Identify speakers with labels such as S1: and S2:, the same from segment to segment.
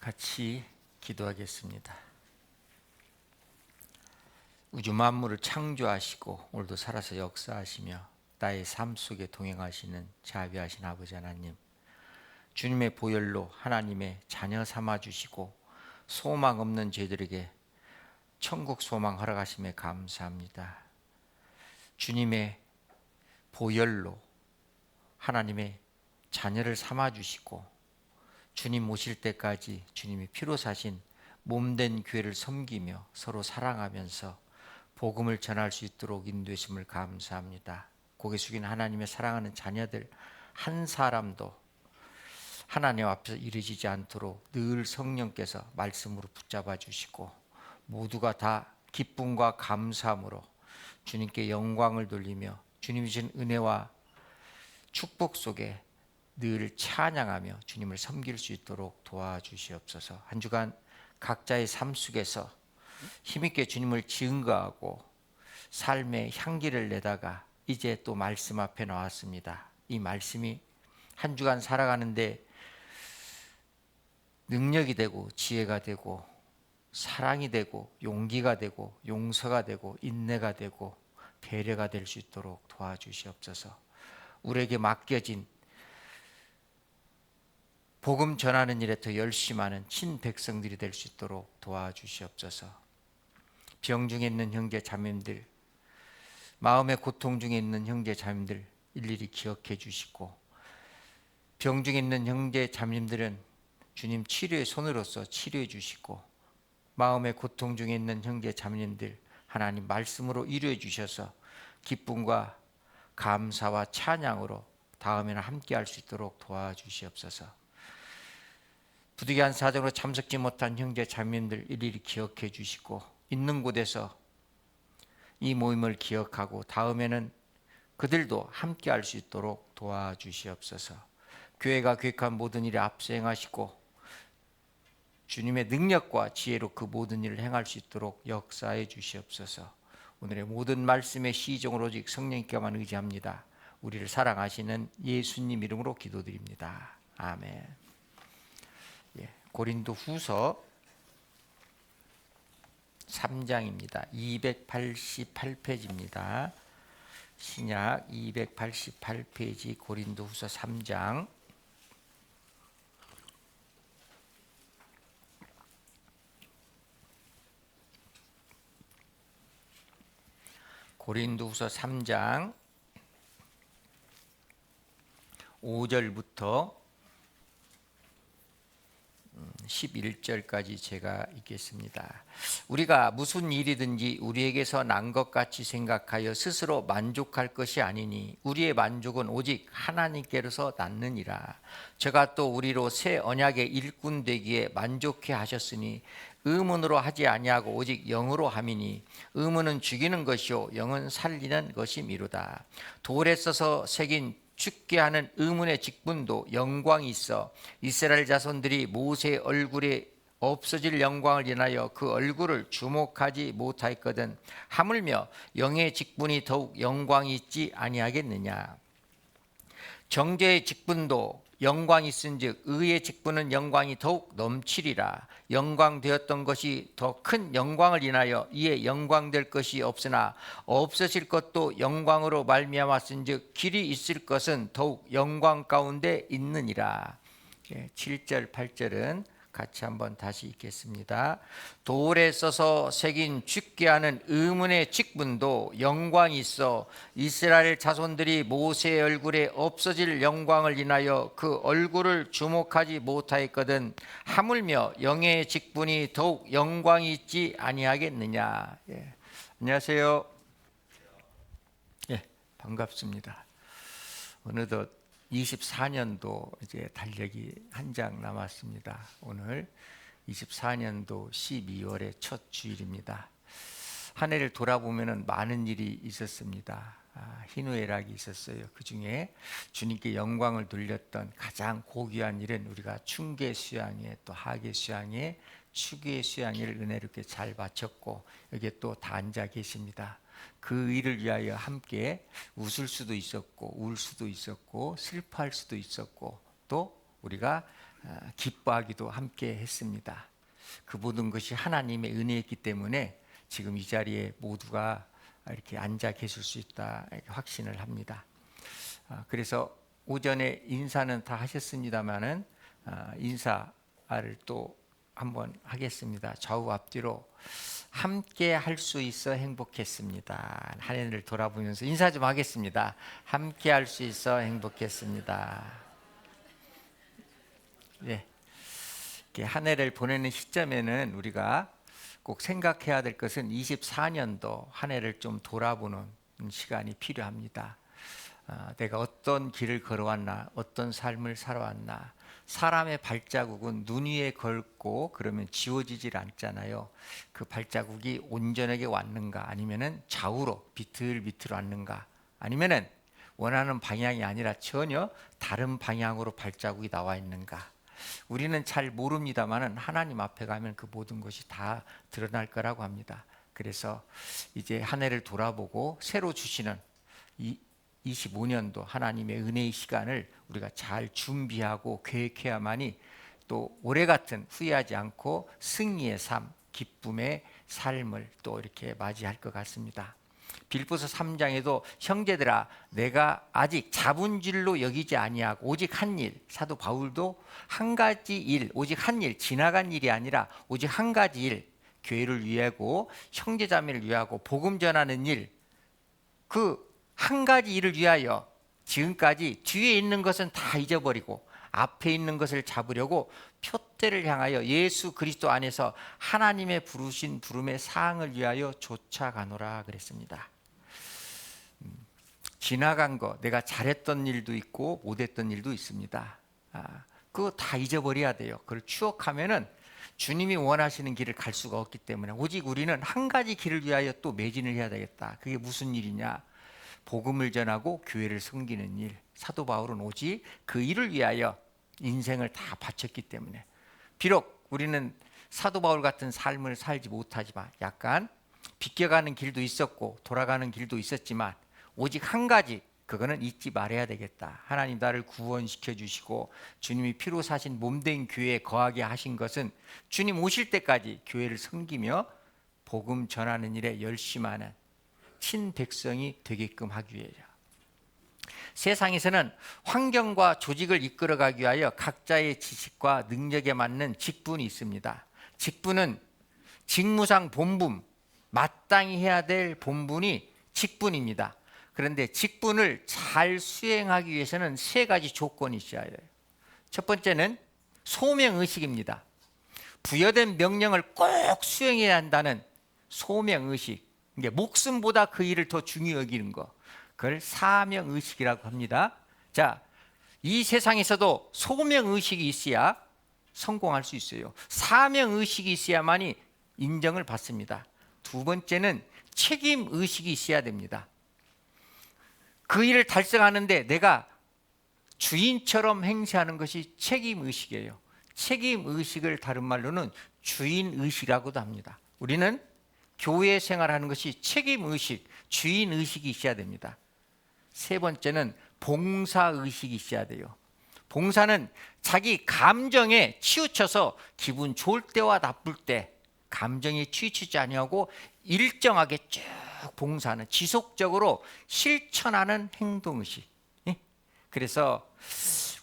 S1: 같이 기도하겠습니다. 우주 만물을 창조하시고 오늘도 살아서 역사하시며 나의 삶 속에 동행하시는 자비하신 아버지 하나님, 주님의 보혈로 하나님의 자녀 삼아주시고 소망 없는 죄들에게 천국 소망 허락하심에 감사합니다. 주님의 보혈로 하나님의 자녀를 삼아주시고 주님 오실 때까지 주님이 피로 사신 몸된 교회를 섬기며 서로 사랑하면서 복음을 전할 수 있도록 인도하심을 감사합니다. 고개 숙인 하나님의 사랑하는 자녀들 한 사람도 하나님 앞에서 이르지지 않도록 늘 성령께서 말씀으로 붙잡아 주시고 모두가 다 기쁨과 감사함으로 주님께 영광을 돌리며 주님이 주신 은혜와 축복 속에 늘 찬양하며 주님을 섬길 수 있도록 도와주시옵소서. 한 주간 각자의 삶 속에서 힘있게 주님을 증거하고 삶의 향기를 내다가 이제 또 말씀 앞에 나왔습니다. 이 말씀이 한 주간 살아가는데 능력이 되고 지혜가 되고 사랑이 되고 용기가 되고 용서가 되고 인내가 되고 배려가 될 수 있도록 도와주시옵소서. 우리에게 맡겨진 복음 전하는 일에 더 열심하는 친백성들이 될 수 있도록 도와주시옵소서. 병 중에 있는 형제 자매들, 마음의 고통 중에 있는 형제 자매들 일일이 기억해 주시고, 병 중에 있는 형제 자매들은 주님 치료의 손으로서 치료해 주시고, 마음의 고통 중에 있는 형제 자매님들 하나님 말씀으로 이루어 주셔서 기쁨과 감사와 찬양으로 다음에는 함께 할 수 있도록 도와주시옵소서. 부득이한 사정으로 참석지 못한 형제 자매님들 일일이 기억해 주시고 있는 곳에서 이 모임을 기억하고 다음에는 그들도 함께 할 수 있도록 도와주시옵소서. 교회가 계획한 모든 일에 앞서 행하시고 주님의 능력과 지혜로 그 모든 일을 행할 수 있도록 역사해 주시옵소서. 오늘의 모든 말씀의 시종을 오직 성령님께만 의지합니다. 우리를 사랑하시는 예수님 이름으로 기도드립니다. 아멘. 고린도 후서 3장입니다. 288페이지입니다. 신약 288페이지 고린도 후서 3장. 고린도 후서 3장 5절부터 11절까지 제가 읽겠습니다. 우리가 무슨 일이든지 우리에게서 난 것 같이 생각하여 스스로 만족할 것이 아니니 우리의 만족은 오직 하나님께로서 났느니라. 저가 또 우리로 새 언약의 일꾼 되기에 만족해 하셨으니 의문으로 하지 아니하고 오직 영으로 함이니 의문은 죽이는 것이요 영은 살리는 것이미로다. 돌에 써서 새긴 죽게 하는 의문의 직분도 영광이 있어 이스라엘 자손들이 모세의 얼굴에 없어질 영광을 인하여 그 얼굴을 주목하지 못하였거든 하물며 영의 직분이 더욱 영광이 있지 아니하겠느냐. 정죄의 직분도 영광이 있은즉 의의 직분은 영광이 더욱 넘치리라. 영광되었던 것이 더 큰 영광을 인하여 이에 영광될 것이 없으나 없어질 것도 영광으로 말미암았은즉 길이 있을 것은 더욱 영광 가운데 있느니라. 7절 8절은 같이 한번 다시 읽겠습니다. 돌에 써서 새긴 죽게 하는 의문의 직분도 영광이 있어 이스라엘 자손들이 모세의 얼굴에 없어질 영광을 인하여 그 얼굴을 주목하지 못하였거든 하물며 영의 직분이 더욱 영광이 있지 아니하겠느냐. 안녕하세요. 반갑습니다. 어느덧 24년도 이제 달력이 한 장 남았습니다. 오늘 24년도 12월의 첫 주일입니다. 한 해를 돌아보면 많은 일이 있었습니다. 희노애락이 있었어요. 그 중에 주님께 영광을 돌렸던 가장 고귀한 일은 우리가 충계 수양회 또 하계 수양회 추계 수양회를 은혜롭게 잘 마쳤고 여기에 또 다 앉아 계십니다. 그 일을 위하여 함께 웃을 수도 있었고 울 수도 있었고 슬퍼할 수도 있었고 또 우리가 기뻐하기도 함께 했습니다. 그 모든 것이 하나님의 은혜였기 때문에 지금 이 자리에 모두가 이렇게 앉아 계실 수 있다 이렇게 확신을 합니다. 그래서 오전에 인사는 다 하셨습니다마는 인사를 또 한번 하겠습니다. 좌우 앞뒤로 함께 할 수 있어 행복했습니다. 한 해를 돌아보면서 인사 좀 하겠습니다. 함께 할 수 있어 행복했습니다. 네. 이렇게 한 해를 보내는 시점에는 우리가 꼭 생각해야 될 것은 24년도 한 해를 좀 돌아보는 시간이 필요합니다. 내가 어떤 길을 걸어왔나, 어떤 삶을 살아왔나. 사람의 발자국은 눈 위에 걸고 그러면 지워지질 않잖아요. 그 발자국이 온전하게 왔는가, 아니면은 좌우로 비틀비틀 왔는가, 아니면은 원하는 방향이 아니라 전혀 다른 방향으로 발자국이 나와 있는가. 우리는 잘 모릅니다만은 하나님 앞에 가면 그 모든 것이 다 드러날 거라고 합니다. 그래서 이제 한 해를 돌아보고 새로 주시는 25년도 하나님의 은혜의 시간을 우리가 잘 준비하고 계획해야만이 또 올해 같은 후회하지 않고 승리의 삶, 기쁨의 삶을 또 이렇게 맞이할 것 같습니다. 빌보서 3장에도 형제들아 내가 아직 자본줄로 여기지 아니하고 오직 한 일, 사도 바울도 한 가지 일, 오직 한 일, 지나간 일이 아니라 오직 한 가지 일, 교회를 위하고 형제자매를 위하고 복음 전하는 일, 그 한 가지 일을 위하여 지금까지 뒤에 있는 것은 다 잊어버리고 앞에 있는 것을 잡으려고 표대를 향하여 예수 그리스도 안에서 하나님의 부르신 부름의 사항을 위하여 쫓아가노라 그랬습니다. 지나간 거, 내가 잘했던 일도 있고 못했던 일도 있습니다. 그거 다 잊어버려야 돼요. 그걸 추억하면은 주님이 원하시는 길을 갈 수가 없기 때문에 오직 우리는 한 가지 길을 위하여 또 매진을 해야 되겠다. 그게 무슨 일이냐? 복음을 전하고 교회를 섬기는 일. 사도 바울은 오직 그 일을 위하여 인생을 다 바쳤기 때문에 비록 우리는 사도 바울 같은 삶을 살지 못하지만 약간 비껴가는 길도 있었고 돌아가는 길도 있었지만 오직 한 가지, 그거는 잊지 말아야 되겠다. 하나님 나를 구원시켜 주시고 주님이 피로 사신 몸된 교회에 거하게 하신 것은 주님 오실 때까지 교회를 섬기며 복음 전하는 일에 열심하는 친백성이 되게끔 하기 위해서 세상에서는 환경과 조직을 이끌어가기 위하여 각자의 지식과 능력에 맞는 직분이 있습니다. 직분은 직무상 본분, 마땅히 해야 될 본분이 직분입니다. 그런데 직분을 잘 수행하기 위해서는 세 가지 조건이 있어야 돼요. 첫 번째는 소명의식입니다. 부여된 명령을 꼭 수행해야 한다는 소명의식. 이게 목숨보다 그 일을 더 중요히 여기는 거, 그걸 사명의식이라고 합니다. 자, 이 세상에서도 소명의식이 있어야 성공할 수 있어요. 사명의식이 있어야만이 인정을 받습니다. 두 번째는 책임의식이 있어야 됩니다. 그 일을 달성하는데 내가 주인처럼 행세하는 것이 책임의식이에요. 책임의식을 다른 말로는 주인의식이라고도 합니다. 우리는 교회 생활하는 것이 책임의식, 주인의식이 있어야 됩니다. 세 번째는 봉사의식이 있어야 돼요. 봉사는 자기 감정에 치우쳐서 기분 좋을 때와 나쁠 때 감정에 치우치지 아니하고 일정하게 쭉 봉사하는, 지속적으로 실천하는 행동의식. 그래서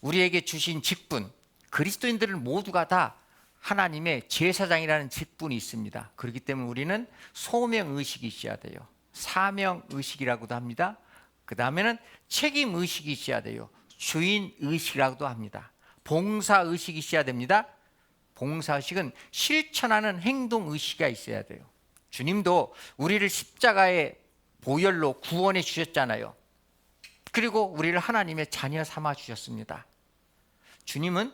S1: 우리에게 주신 직분, 그리스도인들은 모두가 다 하나님의 제사장이라는 직분이 있습니다. 그렇기 때문에 우리는 소명의식이 있어야 돼요. 사명의식이라고도 합니다. 그 다음에는 책임의식이 있어야 돼요. 주인의식이라고도 합니다. 봉사의식이 있어야 됩니다. 봉사의식은 실천하는 행동의식이 있어야 돼요. 주님도 우리를 십자가의 보혈로 구원해 주셨잖아요. 그리고 우리를 하나님의 자녀 삼아 주셨습니다. 주님은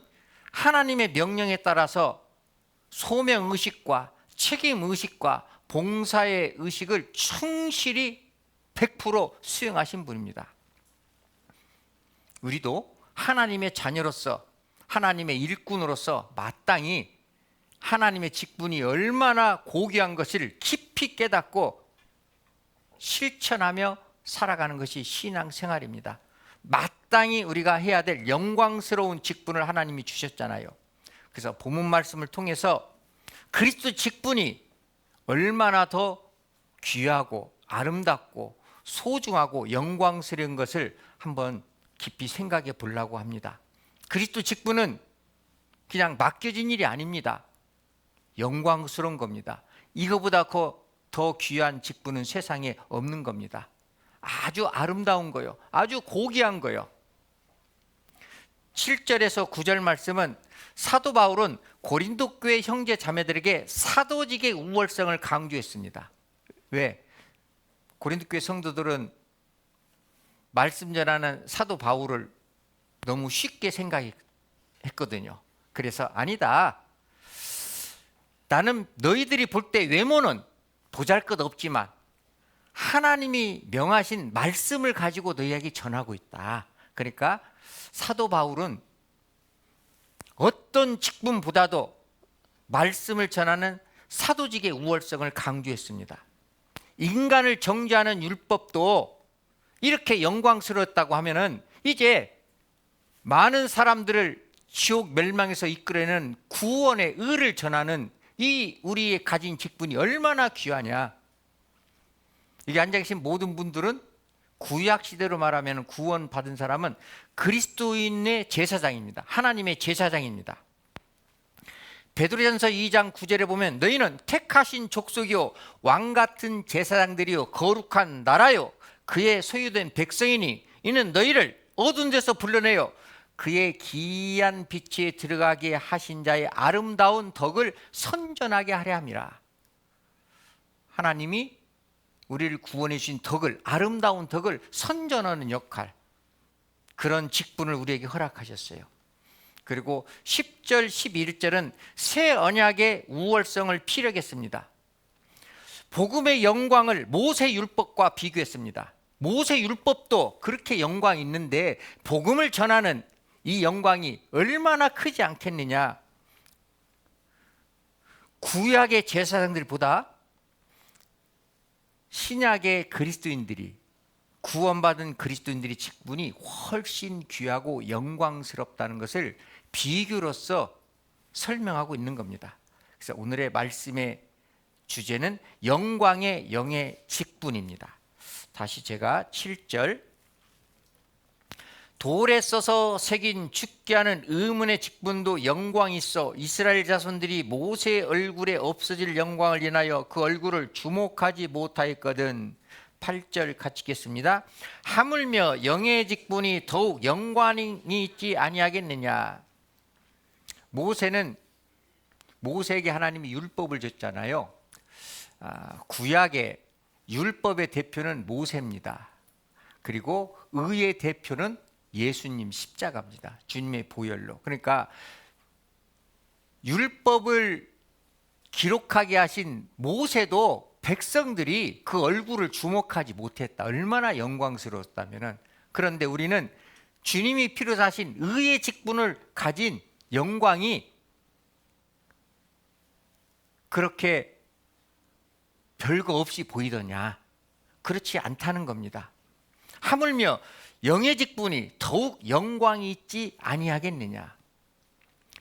S1: 하나님의 명령에 따라서 소명의식과 책임의식과 봉사의 의식을 충실히 100% 수행하신 분입니다. 우리도 하나님의 자녀로서, 하나님의 일꾼으로서 마땅히 하나님의 직분이 얼마나 고귀한 것을 깊이 깨닫고 실천하며 살아가는 것이 신앙생활입니다. 마땅히 우리가 해야 될 영광스러운 직분을 하나님이 주셨잖아요. 그래서 본문 말씀을 통해서 그리스도 직분이 얼마나 더 귀하고 아름답고 소중하고 영광스러운 것을 한번 깊이 생각해 보려고 합니다. 그리스도 직분은 그냥 맡겨진 일이 아닙니다. 영광스러운 겁니다. 이거보다 더 귀한 직분은 세상에 없는 겁니다. 아주 아름다운 거요. 아주 고귀한 거요. 7절에서 9절 말씀은 사도 바울은 고린도 교회 형제 자매들에게 사도직의 우월성을 강조했습니다. 왜? 고린도 교회 성도들은 말씀 전하는 사도 바울을 너무 쉽게 생각했거든요. 그래서 아니다. 나는 너희들이 볼 때 외모는 보잘것없지만 하나님이 명하신 말씀을 가지고 너희에게 전하고 있다. 그러니까 사도 바울은 어떤 직분보다도 말씀을 전하는 사도직의 우월성을 강조했습니다. 인간을 정죄하는 율법도 이렇게 영광스러웠다고 하면은 이제 많은 사람들을 지옥 멸망에서 이끌어내는 구원의 의를 전하는 이 우리의 가진 직분이 얼마나 귀하냐. 여기 앉아 계신 모든 분들은 구약 시대로 말하면 구원 받은 사람은 그리스도인의 제사장입니다. 하나님의 제사장입니다. 베드로전서 2장 9절에 보면 너희는 택하신 족속이요 왕 같은 제사장들이요 거룩한 나라요 그의 소유된 백성이니 이는 너희를 어두운 데서 불러내어 그의 기이한 빛에 들어가게 하신 자의 아름다운 덕을 선전하게 하려 함이라. 하나님이 우리를 구원해 주신 덕을, 아름다운 덕을 선전하는 역할, 그런 직분을 우리에게 허락하셨어요. 그리고 10절 11절은 새 언약의 우월성을 피력했습니다. 복음의 영광을 모세 율법과 비교했습니다. 모세 율법도 그렇게 영광이 있는데 복음을 전하는 이 영광이 얼마나 크지 않겠느냐. 구약의 제사장들보다 신약의 그리스도인들이, 구원받은 그리스도인들의 직분이 훨씬 귀하고 영광스럽다는 것을 비교로서 설명하고 있는 겁니다. 그래서 오늘의 말씀의 주제는 영광의 영의 직분입니다. 다시 제가 7절, 돌에 써서 새긴 죽게 하는 의문의 직분도 영광이 있어 이스라엘 자손들이 모세의 얼굴에 없어질 영광을 인하여 그 얼굴을 주목하지 못하였거든. 8절 같이 읽겠습니다. 하물며 영의 직분이 더욱 영광이 있지 아니하겠느냐. 모세에게 하나님이 율법을 줬잖아요. 구약의 율법의 대표는 모세입니다. 그리고 의의 대표는 예수님 십자가입니다. 주님의 보혈로. 그러니까 율법을 기록하게 하신 모세도 백성들이 그 얼굴을 주목하지 못했다. 얼마나 영광스러웠다면은. 그런데 우리는 주님이 피로 사신 의의 직분을 가진 영광이 그렇게 별거 없이 보이더냐? 그렇지 않다는 겁니다. 하물며 영의 직분이 더욱 영광이 있지 아니하겠느냐.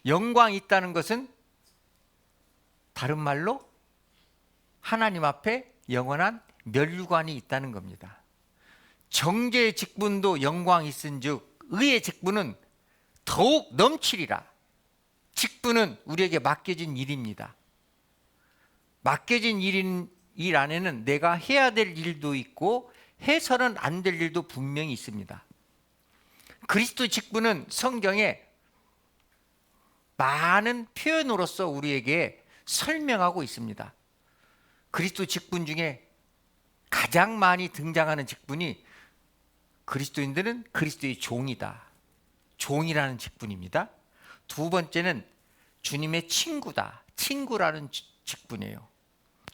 S1: 영광이 있다는 것은 다른 말로 하나님 앞에 영원한 면류관이 있다는 겁니다. 정죄의 직분도 영광이 있은즉 의의 직분은 더욱 넘치리라. 직분은 우리에게 맡겨진 일입니다. 맡겨진 일 안에는 내가 해야 될 일도 있고 해서는 안 될 일도 분명히 있습니다. 그리스도 직분은 성경에 많은 표현으로서 우리에게 설명하고 있습니다. 그리스도 직분 중에 가장 많이 등장하는 직분이 그리스도인들은 그리스도의 종이다. 종이라는 직분입니다. 두 번째는 주님의 친구다. 친구라는 직분이에요.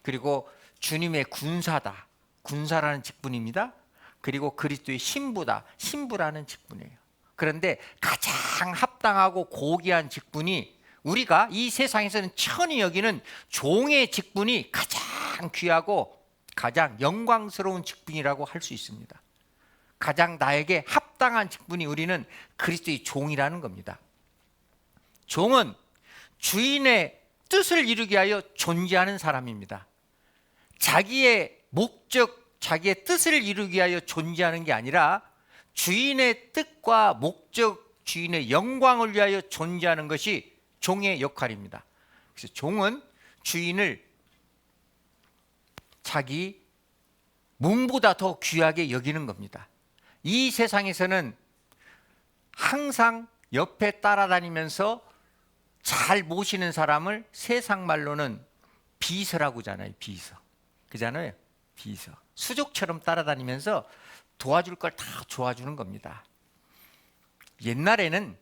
S1: 그리고 주님의 군사다. 군사라는 직분입니다. 그리고 그리스도의 신부다. 신부라는 직분이에요. 그런데 가장 합당하고 고귀한 직분이 우리가 이 세상에서는 천히 여기는 종의 직분이 가장 귀하고 가장 영광스러운 직분이라고 할 수 있습니다. 가장 나에게 합당한 직분이 우리는 그리스도의 종이라는 겁니다. 종은 주인의 뜻을 이루기 위하여 존재하는 사람입니다. 자기의 목적, 자기의 뜻을 이루기 위하여 존재하는 게 아니라 주인의 뜻과 목적, 주인의 영광을 위하여 존재하는 것이 종의 역할입니다. 그래서 종은 주인을 자기 몸보다 더 귀하게 여기는 겁니다. 이 세상에서는 항상 옆에 따라다니면서 잘 모시는 사람을 세상 말로는 비서라고 하잖아요. 비서. 그잖아요. 비서. 수족처럼 따라다니면서 도와줄 걸 다 도와주는 겁니다. 옛날에는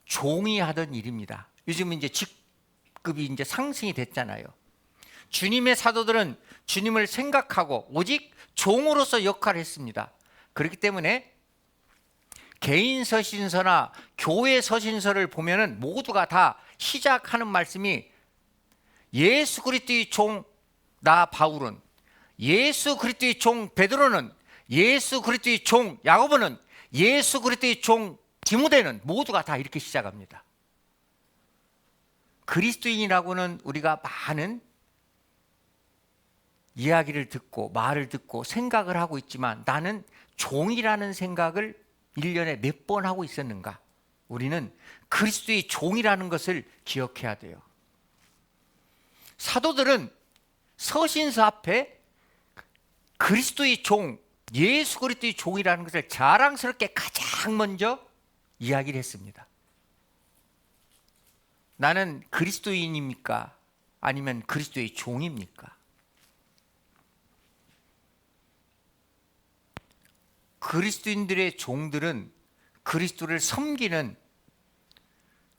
S1: 종이 하던 일입니다. 요즘은 이제 직급이 이제 상승이 됐잖아요. 주님의 사도들은 주님을 생각하고 오직 종으로서 역할을 했습니다. 그렇기 때문에 개인 서신서나 교회 서신서를 보면은 모두가 다 시작하는 말씀이 예수 그리스도의 종 나 바울은, 예수 그리스도의 종 베드로는, 예수 그리스도의 종 야고보는, 예수 그리스도의 종 디모데는 모두가 다 이렇게 시작합니다. 그리스도인이라고는 우리가 많은 이야기를 듣고 말을 듣고 생각을 하고 있지만 나는 종이라는 생각을 1년에 몇 번 하고 있었는가? 우리는 그리스도의 종이라는 것을 기억해야 돼요. 사도들은 서신서 앞에 그리스도의 종, 예수 그리스도의 종이라는 것을 자랑스럽게 가장 먼저 이야기를 했습니다. 나는 그리스도인입니까? 아니면 그리스도의 종입니까? 그리스도인들의 종들은 그리스도를 섬기는,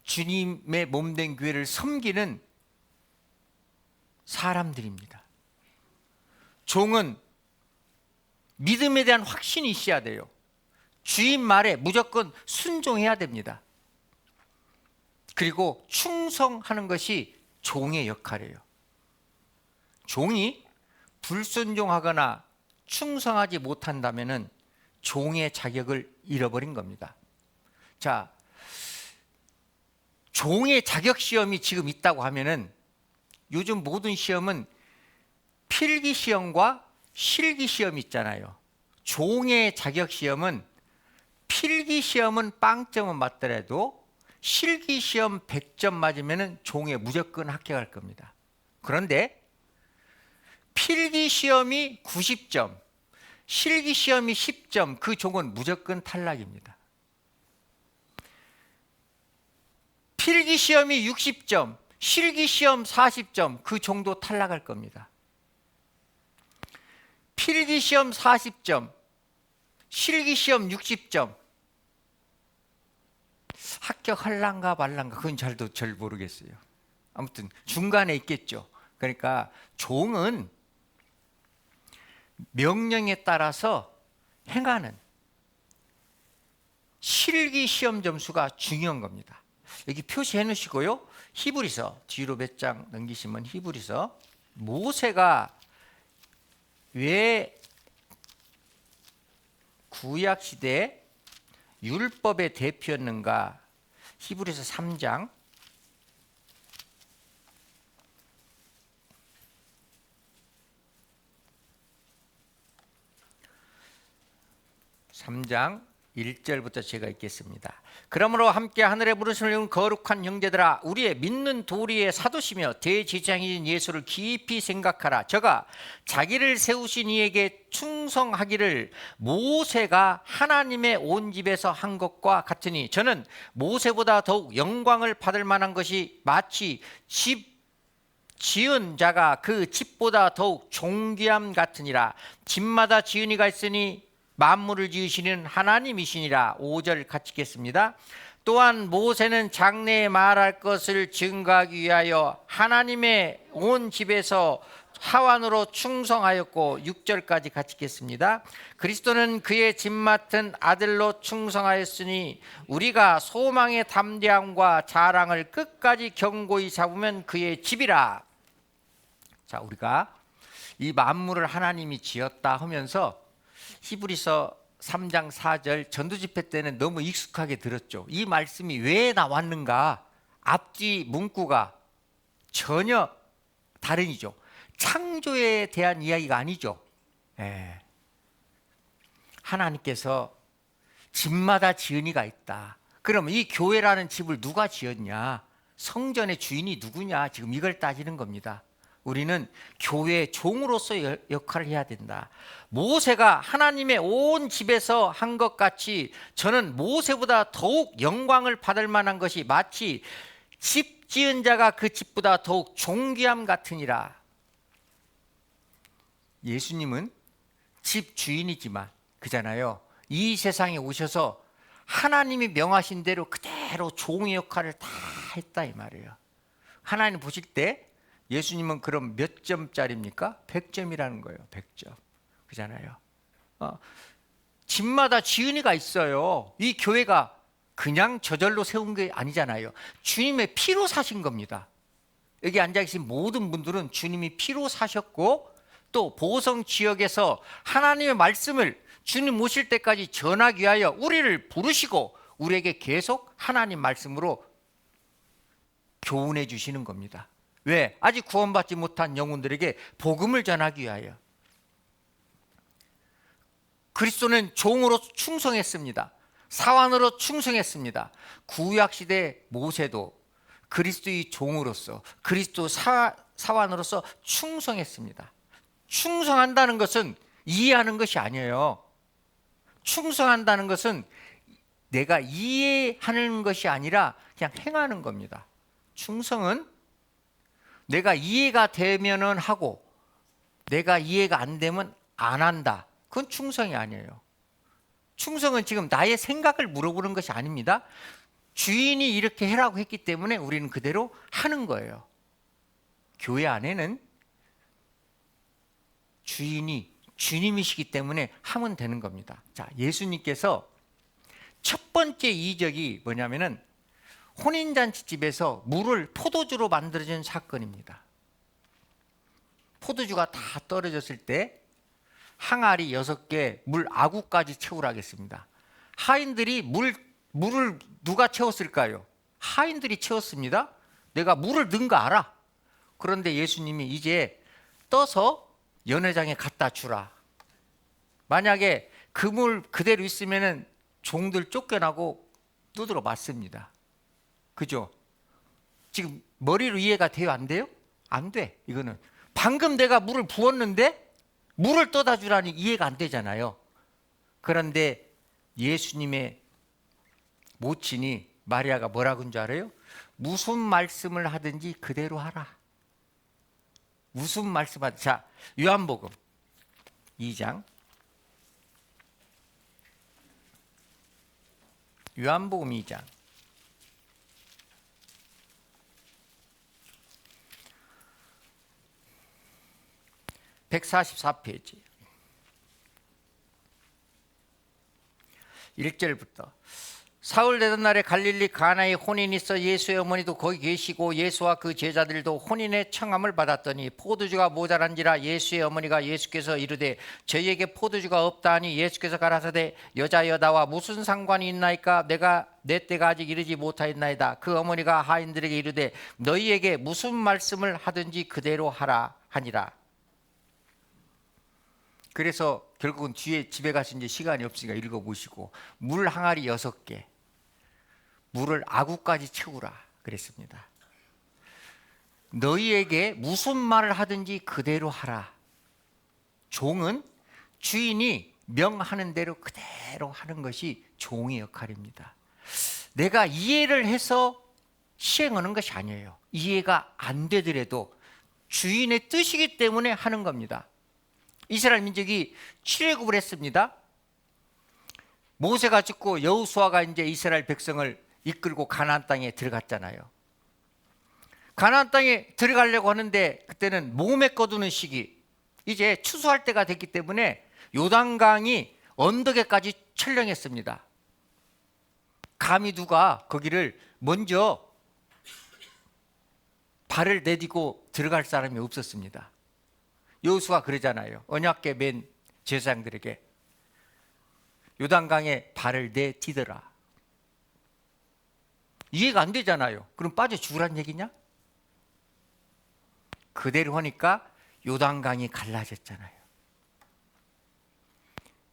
S1: 주님의 몸된 교회를 섬기는 사람들입니다. 종은 믿음에 대한 확신이 있어야 돼요. 주인 말에 무조건 순종해야 됩니다. 그리고 충성하는 것이 종의 역할이에요. 종이 불순종하거나 충성하지 못한다면은 종의 자격을 잃어버린 겁니다. 자, 종의 자격 시험이 지금 있다고 하면은 요즘 모든 시험은 필기 시험과 실기 시험이 있잖아요. 종의 자격 시험은 필기 시험은 빵점은 맞더라도 실기 시험 100점 맞으면은 종에 무조건 합격할 겁니다. 그런데 필기 시험이 90점, 실기 시험이 10점, 그 종은 무조건 탈락입니다. 필기 시험이 60점, 실기 시험 40점, 그 종도 탈락할 겁니다. 필기 시험 40점, 실기 시험 60점. 합격할란가 말란가 그건 잘 모르겠어요. 아무튼 중간에 있겠죠. 그러니까 종은 명령에 따라서 행하는 실기 시험 점수가 중요한 겁니다. 여기 표시해 놓으시고요. 히브리서 뒤로 몇 장 넘기시면 히브리서, 모세가 왜 구약 시대에 율법의 대표였는가? 히브리서 3장 1절부터 제가 읽겠습니다. 그러므로 함께 하늘에 부르심을 입은 거룩한 형제들아, 우리의 믿는 도리의 사도시며 대제사장인 예수를 깊이 생각하라. 저가 자기를 세우신 이에게 충성하기를 모세가 하나님의 온 집에서 한 것과 같으니, 저는 모세보다 더욱 영광을 받을 만한 것이 마치 집 지은 자가 그 집보다 더욱 존귀함 같으니라. 집마다 지은이가 있으니 만물을 지으시는 하나님이시니라. 5절 같이 읽겠습니다. 또한 모세는 장래에 말할 것을 증거하기 위하여 하나님의 온 집에서 하완으로 충성하였고, 6절까지 같이 읽겠습니다. 그리스도는 그의 집 맡은 아들로 충성하였으니 우리가 소망의 담대함과 자랑을 끝까지 견고히 잡으면 그의 집이라. 자, 우리가 이 만물을 하나님이 지었다 하면서 히브리서 3장 4절 전도집회 때는 너무 익숙하게 들었죠. 이 말씀이 왜 나왔는가? 앞뒤 문구가 전혀 다른이죠. 창조에 대한 이야기가 아니죠. 하나님께서 집마다 지은이가 있다. 그러면 이 교회라는 집을 누가 지었냐? 성전의 주인이 누구냐? 지금 이걸 따지는 겁니다. 우리는 교회의 종으로서 역할을 해야 된다. 모세가 하나님의 온 집에서 한 것 같이 저는 모세보다 더욱 영광을 받을 만한 것이 마치 집 지은 자가 그 집보다 더욱 존귀함 같으니라. 예수님은 집 주인이지만 그잖아요. 이 세상에 오셔서 하나님이 명하신 대로 그대로 종의 역할을 다 했다 이 말이에요. 하나님 보실 때 예수님은 그럼 몇 점짜리입니까? 100점이라는 거예요. 100점. 그잖아요. 집마다 지은이가 있어요. 이 교회가 그냥 저절로 세운 게 아니잖아요. 주님의 피로 사신 겁니다. 여기 앉아 계신 모든 분들은 주님이 피로 사셨고 또 보성 지역에서 하나님의 말씀을 주님 오실 때까지 전하기 위하여 우리를 부르시고 우리에게 계속 하나님 말씀으로 교훈해 주시는 겁니다. 왜? 아직 구원받지 못한 영혼들에게 복음을 전하기 위하여. 그리스도는 종으로 충성했습니다. 사환으로 충성했습니다. 구약시대 모세도 그리스도의 종으로서 그리스도 사환으로서 충성했습니다. 충성한다는 것은 이해하는 것이 아니에요. 충성한다는 것은 내가 이해하는 것이 아니라 그냥 행하는 겁니다. 충성은 내가 이해가 되면은 하고 내가 이해가 안 되면 안 한다. 그건 충성이 아니에요. 충성은 지금 나의 생각을 물어보는 것이 아닙니다. 주인이 이렇게 해라고 했기 때문에 우리는 그대로 하는 거예요. 교회 안에는 주님이시기 때문에 하면 되는 겁니다. 자, 예수님께서 첫 번째 이적이 뭐냐면은 혼인잔치집에서 물을 포도주로 만들어준 사건입니다. 포도주가 다 떨어졌을 때 항아리 6개, 물 아구까지 채우라 하겠습니다. 하인들이 물을 누가 채웠을까요? 하인들이 채웠습니다. 내가 물을 넣은 거 알아. 그런데 예수님이 이제 떠서 연회장에 갖다 주라. 만약에 그 물 그대로 있으면은 종들 쫓겨나고 두드러 맞습니다. 그죠? 지금 머리로 이해가 돼요? 안 돼요? 안 돼. 이거는 방금 내가 물을 부었는데 물을 떠다 주라니 이해가 안 되잖아요. 그런데 예수님의 모친이 마리아가 뭐라고 한 줄 알아요? 무슨 말씀을 하든지 그대로 하라. 무슨 말씀 하든지. 자, 요한복음 2장. 요한복음 2장. 144페이지 1절부터 사흘 되던 날에 갈릴리 가나에 혼인이 있어 예수의 어머니도 거기 계시고 예수와 그 제자들도 혼인의 청함을 받았더니 포도주가 모자란지라 예수의 어머니가 예수께서 이르되 저희에게 포도주가 없다 하니 예수께서 가라사대 여자여 나와 무슨 상관이 있나이까 내가 내 때가 아직 이르지 못하였나이다. 그 어머니가 하인들에게 이르되 너희에게 무슨 말씀을 하든지 그대로 하라 하니라. 그래서 결국은 뒤에 집에 가서 이제 시간이 없으니까 읽어보시고 물 항아리 6개, 물을 아구까지 채우라 그랬습니다. 너희에게 무슨 말을 하든지 그대로 하라. 종은 주인이 명하는 대로 그대로 하는 것이 종의 역할입니다. 내가 이해를 해서 시행하는 것이 아니에요. 이해가 안 되더라도 주인의 뜻이기 때문에 하는 겁니다. 이스라엘 민족이 출애굽을 했습니다. 모세가 죽고 여호수아가 이제 이스라엘 백성을 이끌고 가나안 땅에 들어갔잖아요. 가나안 땅에 들어가려고 하는데 그때는 몸에 거두는 시기, 이제 추수할 때가 됐기 때문에 요단강이 언덕에까지 철령했습니다. 감히 누가 거기를 먼저 발을 내딛고 들어갈 사람이 없었습니다. 여호수아가 그러잖아요. 언약궤 맨 제사장들에게 요단강에 발을 내디뎌라. 이해가 안 되잖아요. 그럼 빠져 죽으란 얘기냐? 그대로 하니까 요단강이 갈라졌잖아요.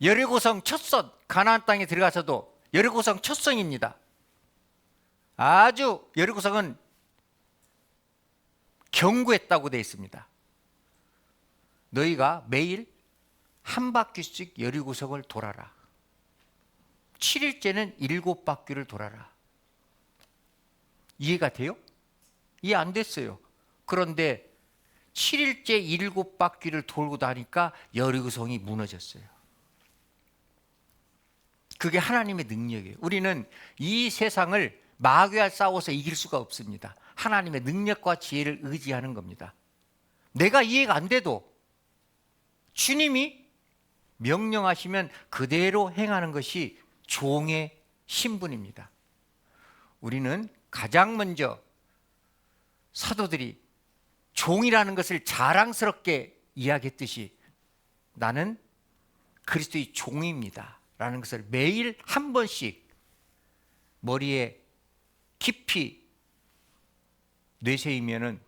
S1: 여리고성 첫선, 가나안 땅에 들어가서도 여리고성 첫성입니다. 아주 여리고성은 경고했다고 되어 있습니다. 너희가 매일 한 바퀴씩 여리고성을 돌아라. 7일째는 7바퀴를 돌아라. 이해가 돼요? 이해 안 됐어요. 그런데 7일째 7바퀴를 돌고 나니까 여리고성이 무너졌어요. 그게 하나님의 능력이에요. 우리는 이 세상을 마귀와 싸워서 이길 수가 없습니다. 하나님의 능력과 지혜를 의지하는 겁니다. 내가 이해가 안 돼도 주님이 명령하시면 그대로 행하는 것이 종의 신분입니다. 우리는 가장 먼저 사도들이 종이라는 것을 자랑스럽게 이야기했듯이 나는 그리스도의 종입니다 라는 것을 매일 한 번씩 머리에 깊이 내세우면은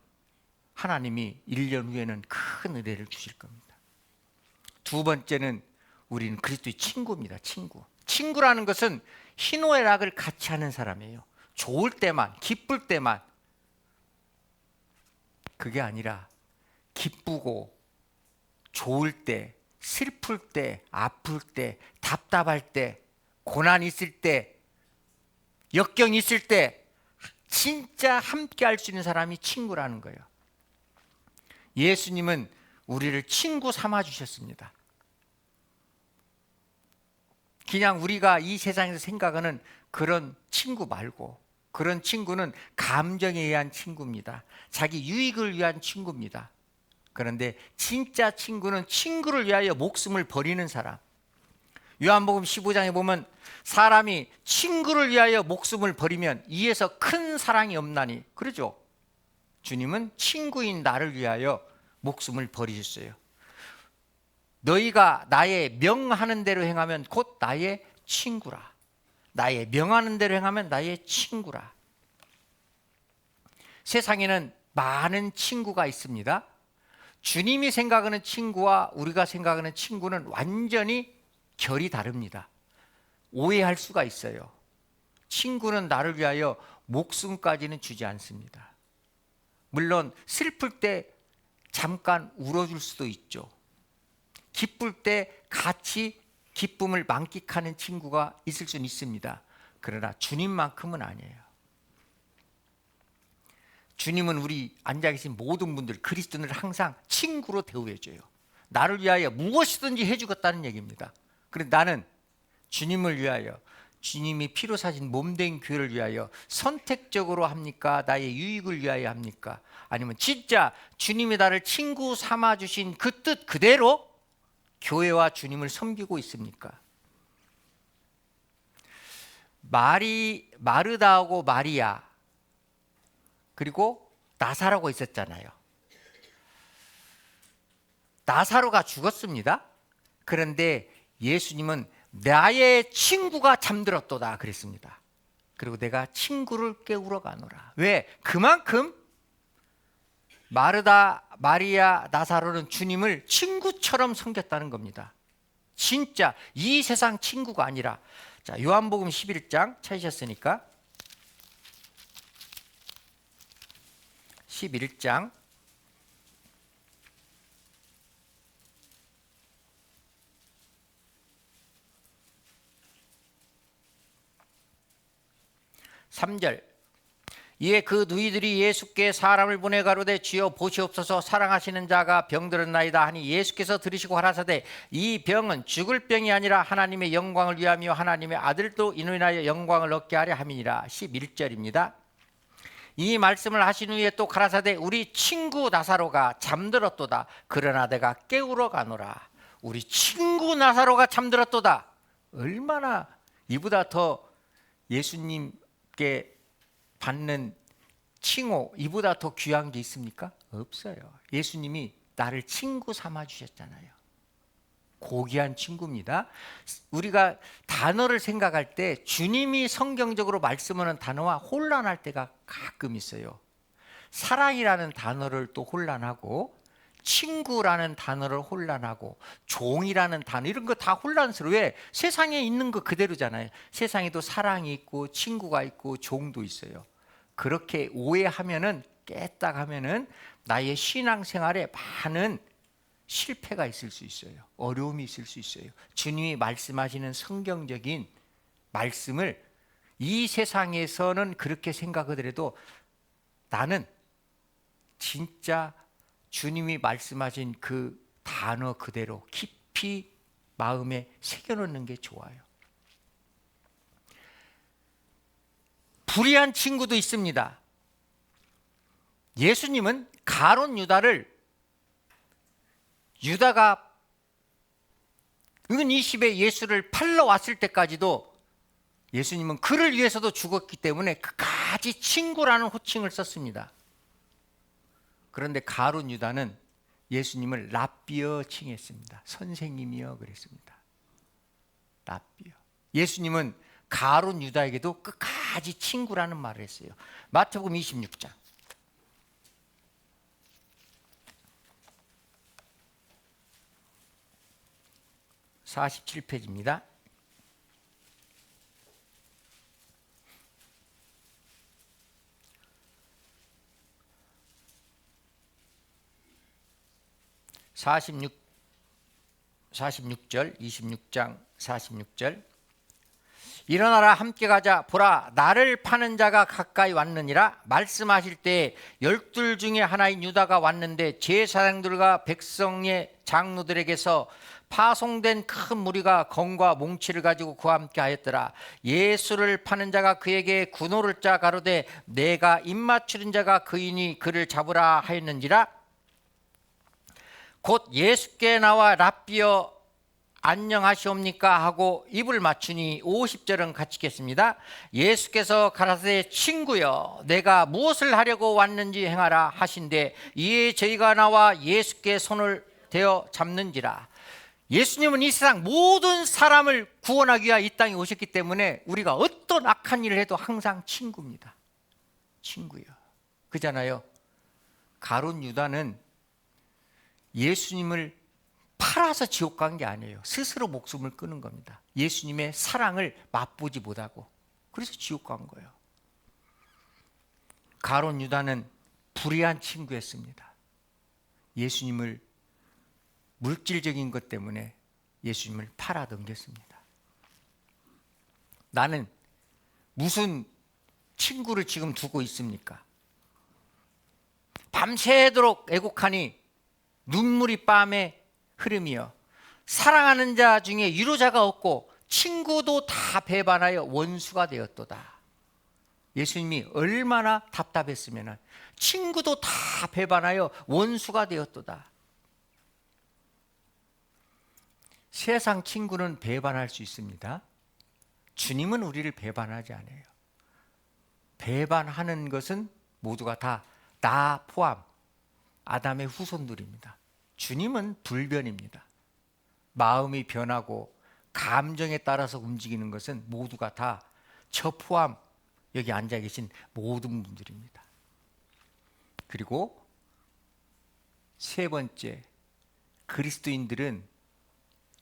S1: 하나님이 1년 후에는 큰 은혜를 주실 겁니다. 두 번째는 우리는 그리스도의 친구입니다. 친구라는 것은 희노애락을 같이 하는 사람이에요. 좋을 때만, 기쁠 때만. 그게 아니라 기쁘고 좋을 때, 슬플 때, 아플 때, 답답할 때, 고난 있을 때, 역경 있을 때 진짜 함께 할 수 있는 사람이 친구라는 거예요. 예수님은 우리를 친구 삼아 주셨습니다. 그냥 우리가 이 세상에서 생각하는 그런 친구 말고, 그런 친구는 감정에 의한 친구입니다. 자기 유익을 위한 친구입니다. 그런데 진짜 친구는 친구를 위하여 목숨을 버리는 사람. 요한복음 15장에 보면 사람이 친구를 위하여 목숨을 버리면 이에서 큰 사랑이 없나니, 그러죠? 주님은 친구인 나를 위하여 목숨을 버리셨어요. 너희가 나의 명하는 대로 행하면 곧 나의 친구라. 나의 명하는 대로 행하면 나의 친구라. 세상에는 많은 친구가 있습니다. 주님이 생각하는 친구와 우리가 생각하는 친구는 완전히 결이 다릅니다. 오해할 수가 있어요. 친구는 나를 위하여 목숨까지는 주지 않습니다. 물론 슬플 때 잠깐 울어줄 수도 있죠. 기쁠 때 같이 기쁨을 만끽하는 친구가 있을 수는 있습니다. 그러나 주님만큼은 아니에요. 주님은 우리 앉아 계신 모든 분들, 그리스도인을 항상 친구로 대우해줘요. 나를 위하여 무엇이든지 해주겠다는 얘기입니다. 그런데 나는 주님을 위하여, 주님이 피로 사신 몸된 교회를 위하여 선택적으로 합니까? 나의 유익을 위하여 합니까? 아니면 진짜 주님이 나를 친구 삼아 주신 그 뜻 그대로 교회와 주님을 섬기고 있습니까? 마르다하고 마리아 그리고 나사로가 있었잖아요. 나사로가 죽었습니다. 그런데 예수님은 나의 친구가 잠들었도다 그랬습니다. 그리고 내가 친구를 깨우러 가노라. 왜? 그만큼 마르다, 마리아, 나사로는 주님을 친구처럼 섬겼다는 겁니다. 진짜 이 세상 친구가 아니라. 자, 요한복음 11장 찾으셨으니까 11장 3절. 이에 그 누이들이 예수께 사람을 보내 가로되 주여 보시옵소서 사랑하시는 자가 병들었나이다 하니 예수께서 들으시고 가라사대 이 병은 죽을 병이 아니라 하나님의 영광을 위하며 하나님의 아들도 이로 인하여 영광을 얻게 하려 함이니라. 11절입니다. 이 말씀을 하신 후에 또 가라사대 우리 친구 나사로가 잠들었도다. 그러나 내가 깨우러 가노라. 우리 친구 나사로가 잠들었도다. 얼마나 이보다 더 예수님께 받는 칭호, 이보다 더 귀한 게 있습니까? 없어요. 예수님이 나를 친구 삼아 주셨잖아요. 고귀한 친구입니다. 우리가 단어를 생각할 때 주님이 성경적으로 말씀하는 단어와 혼란할 때가 가끔 있어요. 사랑이라는 단어를 또 혼란하고, 친구라는 단어를 혼란하고, 종이라는 단어, 이런 거 다 혼란스러워. 왜? 세상에 있는 거 그대로잖아요. 세상에도 사랑이 있고 친구가 있고 종도 있어요. 그렇게 오해하면은, 깨딱하면은 나의 신앙생활에 많은 실패가 있을 수 있어요. 어려움이 있을 수 있어요. 주님이 말씀하시는 성경적인 말씀을 이 세상에서는 그렇게 생각하더라도 나는 진짜 주님이 말씀하신 그 단어 그대로 깊이 마음에 새겨놓는 게 좋아요. 불의한 친구도 있습니다. 예수님은 가룟 유다가 은 20에 예수를 팔러 왔을 때까지도 예수님은 그를 위해서도 죽었기 때문에 그까지 친구라는 호칭을 썼습니다. 그런데 가룟 유다는 예수님을 랍비어 칭했습니다. 선생님이여 그랬습니다. 랍비어. 예수님은 가룟 유다에게도 끝까지 친구라는 말을 했어요. 마태복음 26장 47페이지입니다. (46절) 26장 46절. 일어나라 함께 가자. 보라 나를 파는 자가 가까이 왔느니라. 말씀하실 때 12 중에 하나인 유다가 왔는데 제사장들과 백성의 장로들에게서 파송된 큰 무리가 검과 몽치를 가지고 그와 함께 하였더라. 예수를 파는 자가 그에게 군호를 짜 가로되 내가 입맞추는 자가 그이니 그를 잡으라 하였는지라. 곧 예수께 나와 랍비여 안녕하시옵니까 하고 입을 맞추니 50절은 같이 읽겠습니다. 예수께서 가라사대 친구여 내가 무엇을 하려고 왔는지 행하라 하신대 이에 저희가 나와 예수께 손을 대어 잡는지라. 예수님은 이 세상 모든 사람을 구원하기 위하여 이 땅에 오셨기 때문에 우리가 어떤 악한 일을 해도 항상 친구입니다. 친구요. 그잖아요. 가룟 유다는 예수님을 팔아서 지옥 간 게 아니에요. 스스로 목숨을 끊은 겁니다. 예수님의 사랑을 맛보지 못하고 그래서 지옥 간 거예요. 가룟 유다는 불의한 친구였습니다. 예수님을 물질적인 것 때문에 예수님을 팔아 넘겼습니다. 나는 무슨 친구를 지금 두고 있습니까? 밤새도록 애곡하니 눈물이 뺨에 흐름이여 사랑하는 자 중에 위로자가 없고 친구도 다 배반하여 원수가 되었도다. 예수님이 얼마나 답답했으면 친구도 다 배반하여 원수가 되었도다. 세상 친구는 배반할 수 있습니다. 주님은 우리를 배반하지 않아요. 배반하는 것은 모두가 다 나 포함 아담의 후손들입니다. 주님은 불변입니다. 마음이 변하고 감정에 따라서 움직이는 것은 모두가 다 저 포함 여기 앉아 계신 모든 분들입니다. 그리고 세 번째, 그리스도인들은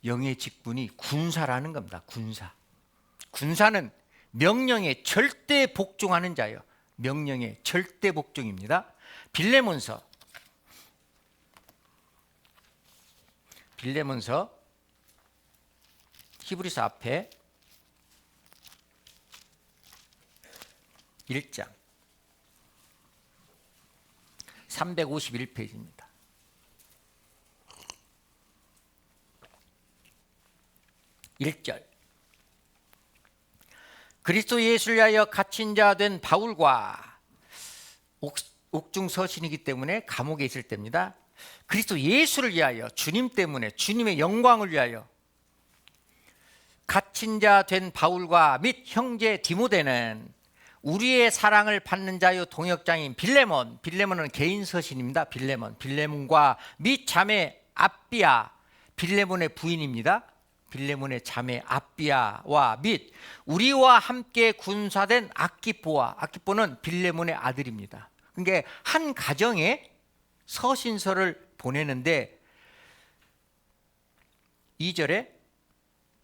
S1: 영의 직분이 군사라는 겁니다. 군사. 군사는 명령에 절대 복종하는 자예요. 명령에 절대 복종입니다. 빌레몬서 히브리서 앞에 1장 351페이지입니다. (1절) 그리스도 예수를 위하여 갇힌 자 된 바울과 옥중 서신이기 때문에 감옥에 있을 때입니다. 그리스도 예수를 위하여 주님 때문에 주님의 영광을 위하여 갇힌 자 된 바울과 및 형제 디모데는 우리의 사랑을 받는 자요 동역장인 빌레몬은 개인 서신입니다. 빌레몬과 및 자매 아비아 빌레몬의 부인입니다. 빌레몬의 자매 아비아와 및 우리와 함께 군사된 아키포와, 아키포는 빌레몬의 아들입니다. 그러니까 한 가정에 서신서를 보내는데 2절에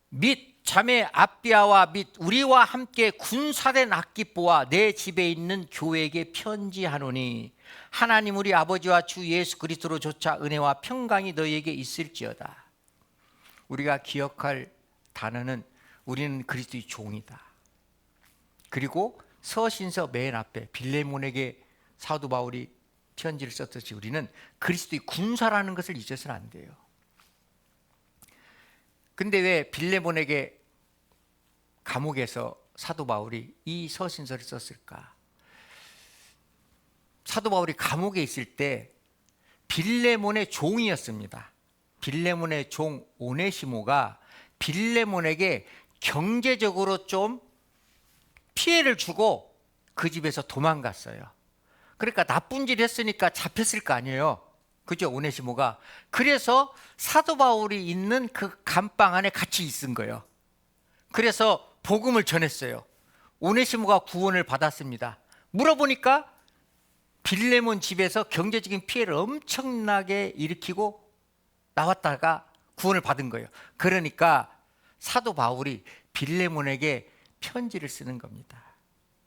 S1: 및 자매 아비아와 및 우리와 함께 군사된 아키포와 내 집에 있는 교회에게 편지하노니 하나님 우리 아버지와 주 예수 그리스도로 조차 은혜와 평강이 너희에게 있을지어다. 우리가 기억할 단어는 우리는 그리스도의 종이다. 그리고 서신서 맨 앞에 빌레몬에게 사도 바울이 편지를 썼듯이 우리는 그리스도의 군사라는 것을 잊어서는 안 돼요. 근데 왜 빌레몬에게 감옥에서 사도 바울이 이 서신서를 썼을까? 사도 바울이 감옥에 있을 때 빌레몬의 종이었습니다. 빌레몬의 종 오네시모가 빌레몬에게 경제적으로 좀 피해를 주고 그 집에서 도망갔어요. 그러니까 나쁜 짓 했으니까 잡혔을 거 아니에요. 그죠? 오네시모가. 그래서 사도 바울이 있는 그 감방 안에 같이 있은 거예요. 그래서 복음을 전했어요. 오네시모가 구원을 받았습니다. 물어보니까 빌레몬 집에서 경제적인 피해를 엄청나게 일으키고 나왔다가 구원을 받은 거예요. 그러니까 사도 바울이 빌레몬에게 편지를 쓰는 겁니다.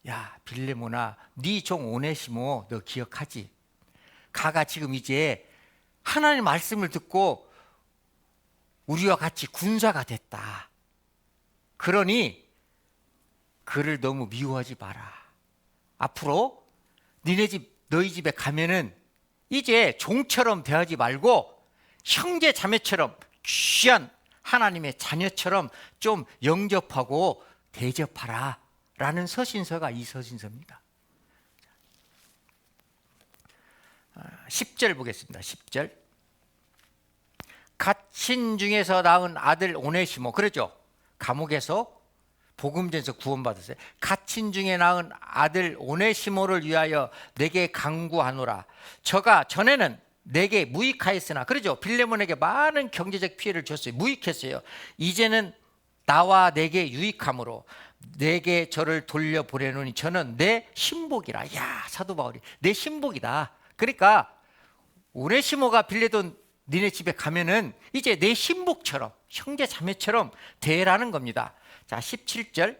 S1: 야, 빌레몬아, 네 종 오네시모 너 기억하지? 가가 지금 이제 하나님 말씀을 듣고 우리와 같이 군사가 됐다. 그러니 그를 너무 미워하지 마라. 앞으로 너희 집에 가면은 이제 종처럼 대하지 말고 형제 자매처럼 귀한 하나님의 자녀처럼 좀 영접하고 대접하라 라는 서신서가 이 서신서입니다. 10절 보겠습니다. 10절. 갇힌 중에서 낳은 아들 오네시모, 그렇죠? 감옥에서 복음전에서 구원받았어요. 갇힌 중에 낳은 아들 오네시모를 위하여 내게 간구하노라. 저가 전에는 내게 무익하였으나, 그렇죠? 빌레몬에게 많은 경제적 피해를 줬어요. 무익했어요. 이제는 나와 내게 유익함으로 내게 저를 돌려보내노니 저는 내 신복이라. 야, 사도 바울이 내 신복이다. 그러니까 오네시모가 빌레돈 니네 집에 가면은 이제 내 신복처럼 형제 자매처럼 대라는 겁니다. 자, 17절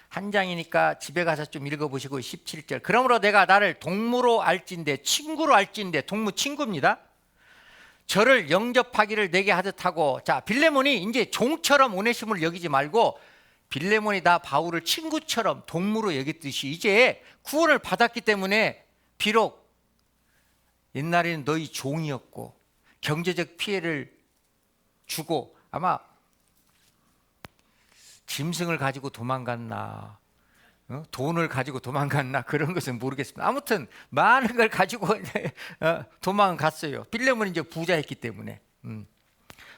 S1: 한 장이니까 집에 가서 좀 읽어보시고 17절. 그러므로 내가 나를 동무로 알진대, 친구로 알진대, 동무 친구입니다. 저를 영접하기를 내게 하듯 하고. 자, 빌레몬이 이제 종처럼 오네시모를 여기지 말고 빌레몬이 다 바울을 친구처럼 동무로 여겼듯이 이제 구원을 받았기 때문에 비록 옛날에는 너희 종이었고 경제적 피해를 주고 아마 짐승을 가지고 도망갔나, 돈을 가지고 도망갔나 그런 것은 모르겠습니다. 아무튼 많은 걸 가지고 도망갔어요. 빌레몬이 이제 부자였기 때문에.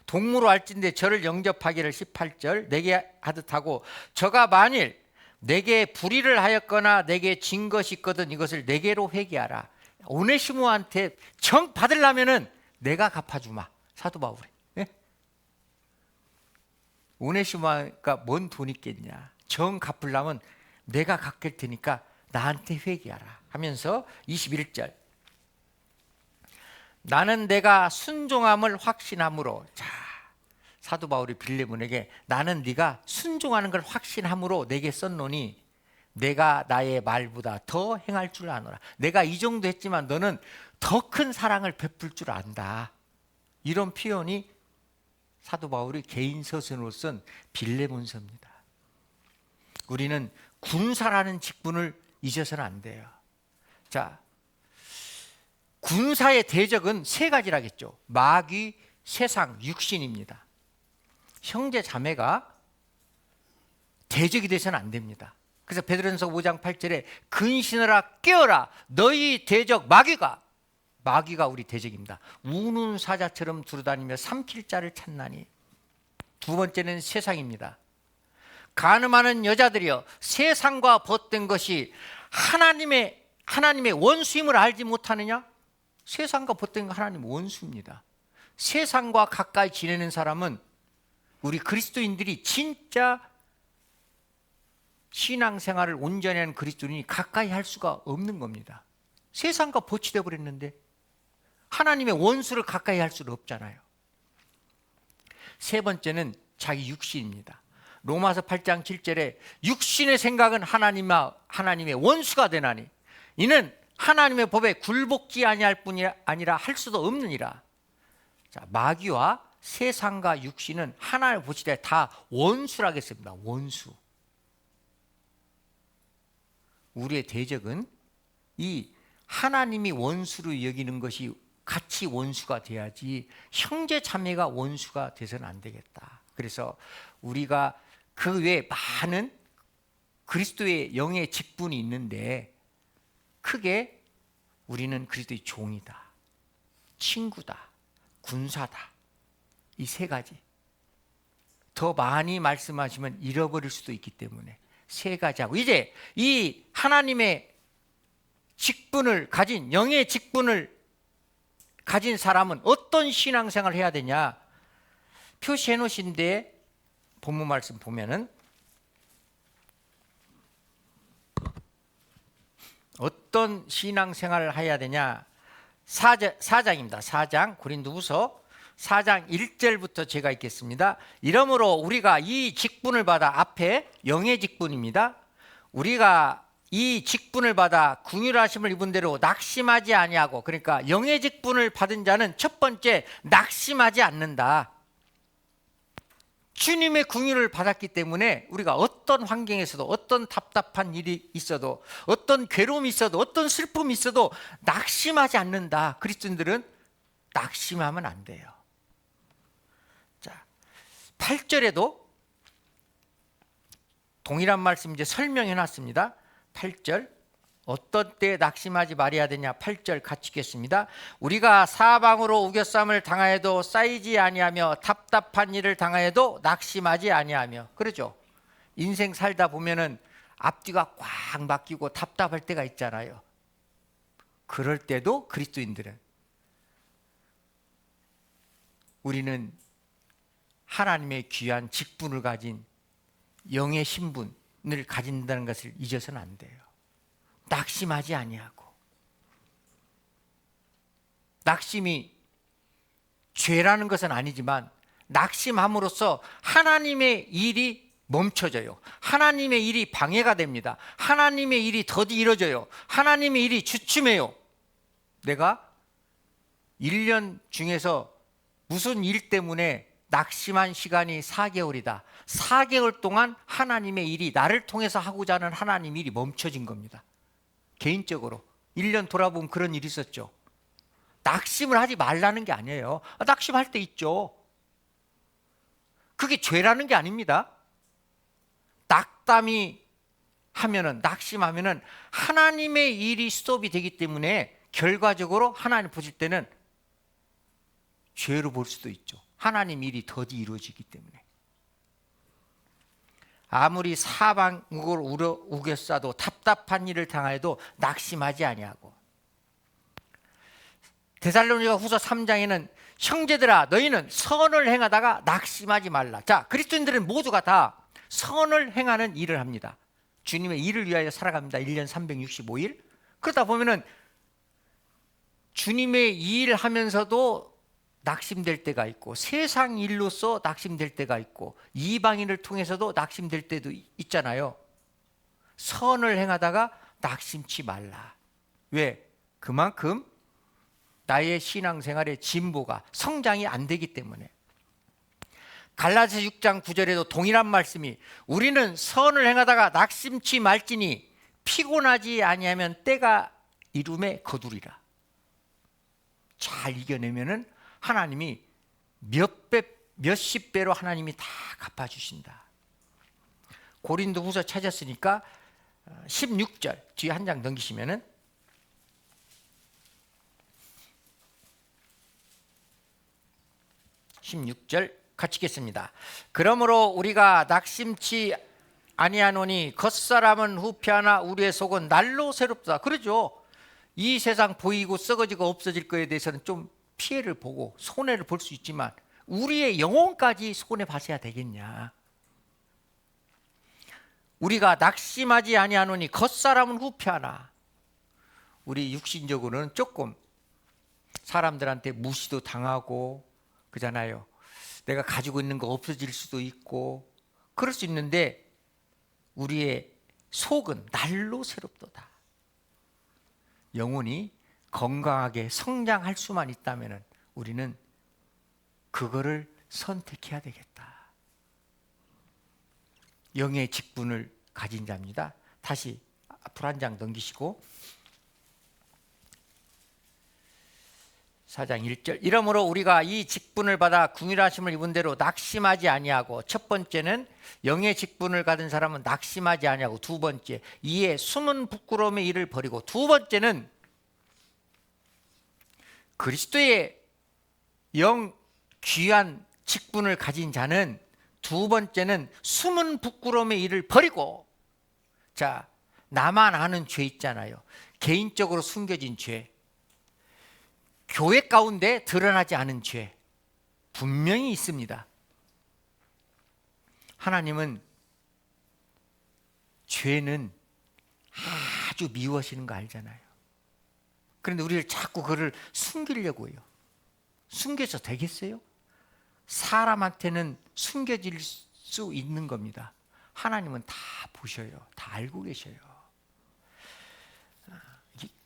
S1: 동무로 알진대 저를 영접하기를 18절 내게 하듯 하고 저가 만일 내게 불의를 하였거나 내게 진 것이 있거든 이것을 내게로 회개하라. 오네시모한테 정 받으려면은 내가 갚아주마. 사도 바울이. 예? 오네시모가 뭔 돈 있겠냐. 정 갚으려면 내가 갚을 테니까 나한테 회개하라 하면서 21절 나는 내가 순종함을 확신함으로. 자, 사도 바울이 빌레몬에게 나는 네가 순종하는 걸 확신함으로 내게 썼노니 내가 나의 말보다 더 행할 줄 아노라. 내가 이 정도 했지만 너는 더 큰 사랑을 베풀 줄 안다. 이런 표현이 사도 바울이 개인 서신으로 쓴 빌레몬서입니다. 우리는 군사라는 직분을 잊어서는 안 돼요. 자, 군사의 대적은 세 가지라겠죠. 마귀, 세상, 육신입니다. 형제 자매가 대적이 돼서는 안 됩니다. 그래서 베드로전서 5장 8절에 근신하라 깨어라 너희 대적 마귀가 우리 대적입니다. 우는 사자처럼 두루다니며 삼킬 자를 찾나니. 두 번째는 세상입니다. 간음하는 여자들이여 세상과 벗된 것이 하나님의 원수임을 알지 못하느냐? 세상과 벗된 거 하나님 원수입니다. 세상과 가까이 지내는 사람은 우리 그리스도인들이 진짜 신앙생활을 온전히 하는 그리스도인이 가까이 할 수가 없는 겁니다. 세상과 보치되어 버렸는데 하나님의 원수를 가까이 할 수는 없잖아요. 세 번째는 자기 육신입니다. 로마서 8장 7절에 육신의 생각은 하나님의 원수가 되나니 이는 하나님의 법에 굴복지 아니할 뿐이 아니라 할 수도 없느니라. 자, 마귀와 세상과 육신은 하나님을 보시되 다 원수라겠습니다. 원수. 우리의 대적은 이 하나님이 원수로 여기는 것이 같이 원수가 돼야지 형제 자매가 원수가 돼서는 안 되겠다. 그래서 우리가 그 외에 많은 그리스도의 영의 직분이 있는데 크게 우리는 그리스도의 종이다, 친구다, 군사다. 이 세 가지. 더 많이 말씀하시면 잃어버릴 수도 있기 때문에 세 가지 하고, 이제 이 하나님의 직분을 가진, 영의 직분을 가진 사람은 어떤 신앙생활을 해야 되냐? 표시해 놓으신데 본문 말씀 보면은 어떤 신앙생활을 해야 되냐? 4장입니다. 4장 고린도후서 4장 1절부터 제가 읽겠습니다. 이러므로 우리가 이 직분을 받아, 앞에 영의 직분입니다. 우리가 이 직분을 받아 긍휼하심을 입은 대로 낙심하지 아니하고, 그러니까 영의 직분을 받은 자는 첫 번째 낙심하지 않는다. 주님의 긍휼을 받았기 때문에 우리가 어떤 환경에서도, 어떤 답답한 일이 있어도, 어떤 괴로움이 있어도, 어떤 슬픔이 있어도 낙심하지 않는다. 그리스도인들은 낙심하면 안 돼요. 자, 8절에도 동일한 말씀 이제 설명해 놨습니다. 8절, 어떤 때 낙심하지 말아야 되냐? 8절 같이 읽겠습니다. 우리가 사방으로 우겨쌈을 당하여도 쌓이지 아니하며 답답한 일을 당하여도 낙심하지 아니하며. 그러죠? 인생 살다 보면은 앞뒤가 꽉 막히고 답답할 때가 있잖아요. 그럴 때도 그리스도인들은, 우리는 하나님의 귀한 직분을 가진 영의 신분을 가진다는 것을 잊어서는 안 돼요. 낙심하지 아니하고. 낙심이 죄라는 것은 아니지만 낙심함으로써 하나님의 일이 멈춰져요. 하나님의 일이 방해가 됩니다. 하나님의 일이 더디 이루어져요. 하나님의 일이 주춤해요. 내가 1년 중에서 무슨 일 때문에 낙심한 시간이 4개월이다. 4개월 동안 하나님의 일이, 나를 통해서 하고자 하는 하나님 일이 멈춰진 겁니다. 개인적으로 1년 돌아보면 그런 일이 있었죠. 낙심을 하지 말라는 게 아니에요. 낙심할 때 있죠. 그게 죄라는 게 아닙니다. 낙담이 하면은, 낙심하면은 하나님의 일이 스톱이 되기 때문에 결과적으로 하나님 보실 때는 죄로 볼 수도 있죠. 하나님 일이 더디 이루어지기 때문에. 아무리 사방으로 우겨싸도 답답한 일을 당하여도 낙심하지 아니하고. 데살로니가 후서 3장에는 형제들아 너희는 선을 행하다가 낙심하지 말라. 자, 그리스도인들은 모두가 다 선을 행하는 일을 합니다. 주님의 일을 위하여 살아갑니다. 1년 365일. 그러다 보면은 주님의 일을 하면서도 낙심될 때가 있고, 세상 일로서 낙심될 때가 있고, 이방인을 통해서도 낙심될 때도 있잖아요. 선을 행하다가 낙심치 말라. 왜? 그만큼 나의 신앙생활의 진보가, 성장이 안 되기 때문에. 갈라디아서 6장 9절에도 동일한 말씀이, 우리는 선을 행하다가 낙심치 말지니 피곤하지 아니하면 때가 이름에 거두리라. 잘 이겨내면은 하나님이 몇십 배로 하나님이 다 갚아주신다. 고린도후서 찾았으니까 16절 뒤에 한 장 넘기시면은, (16절) 같이 읽겠습니다. 그러므로 우리가 낙심치 아니하노니 겉사람은 후패하나 우리의 속은 날로 새롭다. 그러죠. 이 세상 보이고 썩어지고 없어질 거에 대해서는 좀 피해를 보고 손해를 볼 수 있지만 우리의 영혼까지 손해 봐서야 되겠냐? 우리가 낙심하지 아니하노니 겉사람은 후패하나. 우리 육신적으로는 조금 사람들한테 무시도 당하고 그잖아요. 내가 가지고 있는 거 없어질 수도 있고 그럴 수 있는데 우리의 속은 날로 새롭도다. 영혼이 건강하게 성장할 수만 있다면 우리는 그거를 선택해야 되겠다. 영의 직분을 가진 자입니다. 다시 앞으로 한 장 넘기시고 4장 1절. 이러므로 우리가 이 직분을 받아 궁일하심을 입은 대로 낙심하지 아니하고, 첫 번째는 영의 직분을 가진 사람은 낙심하지 아니하고, 두 번째 이에 숨은 부끄러움의 일을 버리고, 두 번째는 그리스도의 영 귀한 직분을 가진 자는 두 번째는 숨은 부끄러움의 일을 버리고, 자, 나만 아는 죄 있잖아요. 개인적으로 숨겨진 죄, 교회 가운데 드러나지 않은 죄 분명히 있습니다. 하나님은 죄는 아주 미워하시는 거 알잖아요. 그런데 우리를 자꾸 그를 숨기려고 해요. 숨겨서 되겠어요? 사람한테는 숨겨질 수 있는 겁니다. 하나님은 다 보셔요. 다 알고 계셔요.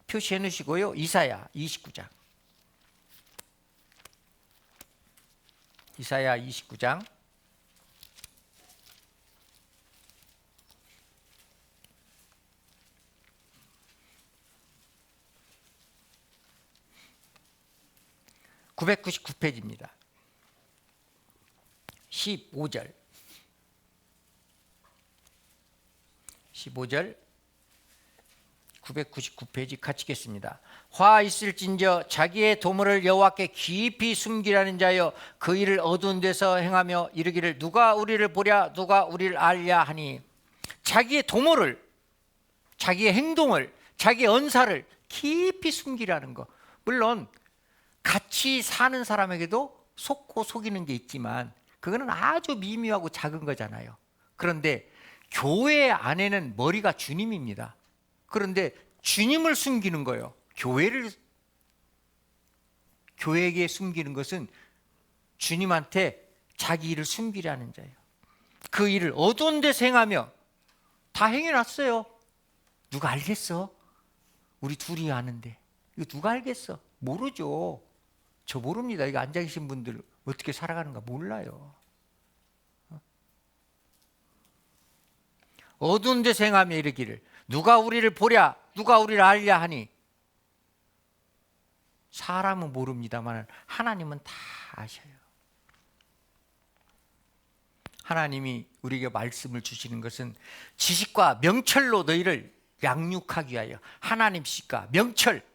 S1: 표시해 놓으시고요. 이사야 29장. 이사야 29장 999페이지입니다. 15절 999페이지 같이 읽겠습니다. 화 있을진저 자기의 도모를 여호와께 깊이 숨기라는 자여, 그 일을 어두운 데서 행하며 이르기를 누가 우리를 보랴 누가 우리를 알랴 하니. 자기의 도모를, 자기의 행동을, 자기의 언사를 깊이 숨기라는 거. 물론 같이 사는 사람에게도 속고 속이는 게 있지만 그거는 아주 미미하고 작은 거잖아요. 그런데 교회 안에는 머리가 주님입니다. 그런데 주님을 숨기는 거예요. 교회에게 숨기는 것은 주님한테 자기 일을 숨기라는 자예요. 그 일을 어두운 데서 행하며, 다 행해놨어요. 누가 알겠어? 우리 둘이 아는데 이거 누가 알겠어? 모르죠. 저 모릅니다. 여기 앉아 계신 분들 어떻게 살아가는가 몰라요. 어두운 데서 행하며 이르기를 누가 우리를 보랴 누가 우리를 알랴 하니. 사람은 모릅니다만 하나님은 다 아셔요. 하나님이 우리에게 말씀을 주시는 것은 지식과 명철로 너희를 양육하기 위하여. 하나님 지식과 명철,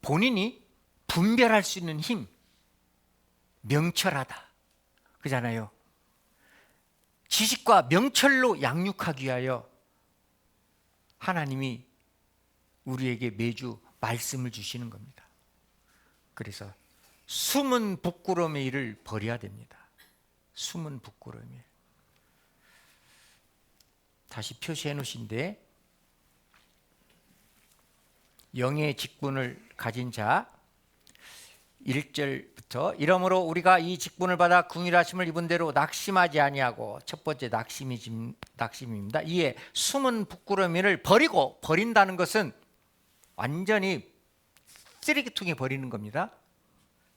S1: 본인이 분별할 수 있는 힘, 명철하다 그잖아요. 지식과 명철로 양육하기 위하여 하나님이 우리에게 매주 말씀을 주시는 겁니다. 그래서 숨은 부끄러움의 일을 버려야 됩니다. 숨은 부끄러움의 일. 다시 표시해 놓으신데, 영의 직분을 가진 자 1절부터 이러므로 우리가 이 직분을 받아 궁일하심을 입은 대로 낙심하지 아니하고, 첫 번째 낙심입니다. 이에 숨은 부끄러움을 버리고, 버린다는 것은 완전히 쓰레기통에 버리는 겁니다.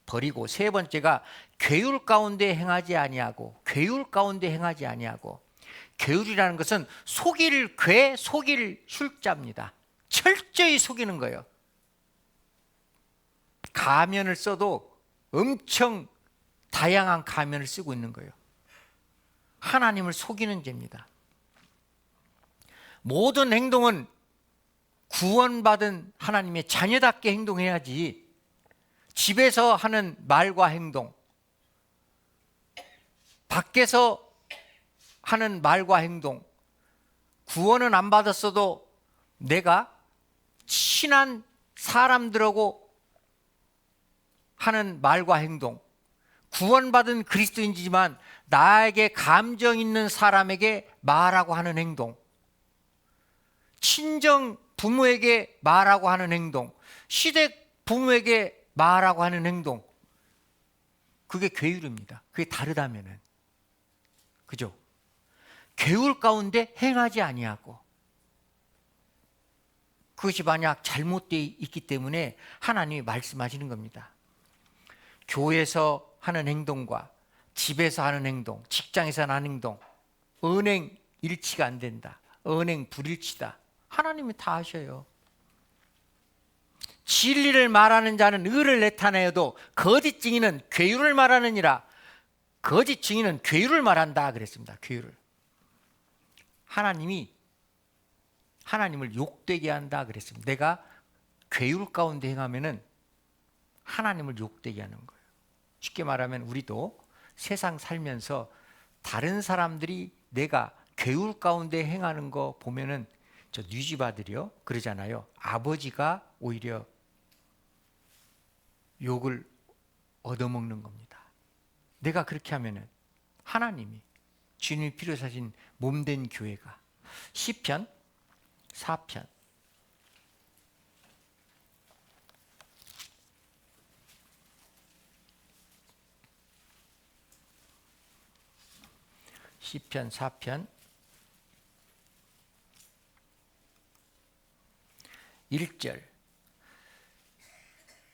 S1: 버리고, 세 번째가 괴율 가운데 행하지 아니하고. 괴율 가운데 행하지 아니하고. 괴율이라는 것은 속일 괴, 속일 흉자입니다. 철저히 속이는 거예요. 가면을 써도 엄청 다양한 가면을 쓰고 있는 거예요. 하나님을 속이는 죄입니다. 모든 행동은 구원받은 하나님의 자녀답게 행동해야지, 집에서 하는 말과 행동, 밖에서 하는 말과 행동, 구원은 안 받았어도 내가 친한 사람들하고 하는 말과 행동, 구원받은 그리스도인이지만 나에게 감정 있는 사람에게 말하고 하는 행동, 친정 부모에게 말하고 하는 행동, 시댁 부모에게 말하고 하는 행동, 그게 괴율입니다. 그게 다르다면은, 그죠? 괴율 가운데 행하지 아니하고, 그것이 만약 잘못되어 있기 때문에 하나님이 말씀하시는 겁니다. 교회에서 하는 행동과 집에서 하는 행동, 직장에서 하는 행동, 언행 일치가 안 된다. 언행 불일치다. 하나님이 다 하셔요. 진리를 말하는 자는 의를 나타내어도 거짓 증인은 괴율을 말하느니라. 거짓 증인은 괴율을 말한다 그랬습니다. 괴율을. 하나님을 욕되게 한다 그랬습니다. 내가 괴율 가운데 행하면은 하나님을 욕되게 하는 거예요. 쉽게 말하면 우리도 세상 살면서 다른 사람들이 내가 괴율 가운데 행하는 거 보면은 저 뉘집 아들이요 그러잖아요. 아버지가 오히려 욕을 얻어먹는 겁니다. 내가 그렇게 하면은 하나님이 주님이 필요 사신 몸된 교회가 시편 4편 시편 4편 1절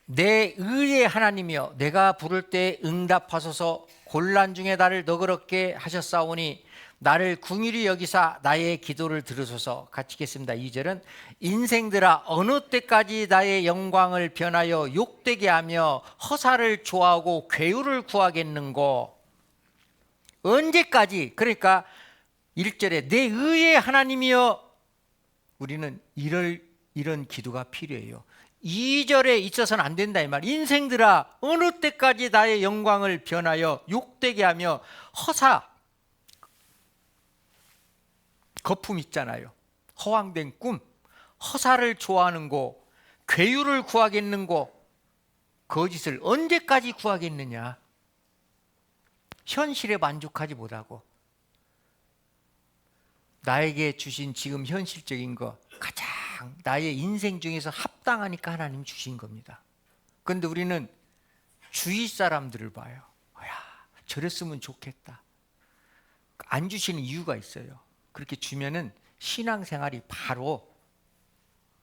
S1: 내 의의 하나님이여 내가 부를 때 응답하소서 곤란 중에 나를 너그럽게 하셨사오니 나를 궁일히 여기사 나의 기도를 들으소서. 같이 읽겠습니다. 2절은 인생들아 어느 때까지 나의 영광을 변하여 욕되게 하며 허사를 좋아하고 괴율을 구하겠는고. 언제까지? 그러니까 1절에 내 의의 하나님이여 우리는 이런 기도가 필요해요. 2절에 있어서는 안 된다 이 말. 인생들아 어느 때까지 나의 영광을 변하여 욕되게 하며 허사 거품 있잖아요. 허황된 꿈, 허사를 좋아하는 거, 괴율을 구하겠는 거, 거짓을 언제까지 구하겠느냐. 현실에 만족하지 못하고 나에게 주신 지금 현실적인 거 가장 나의 인생 중에서 합당하니까 하나님 주신 겁니다. 그런데 우리는 주위 사람들을 봐요. 야, 저랬으면 좋겠다. 안 주시는 이유가 있어요. 그렇게 주면은 신앙생활이 바로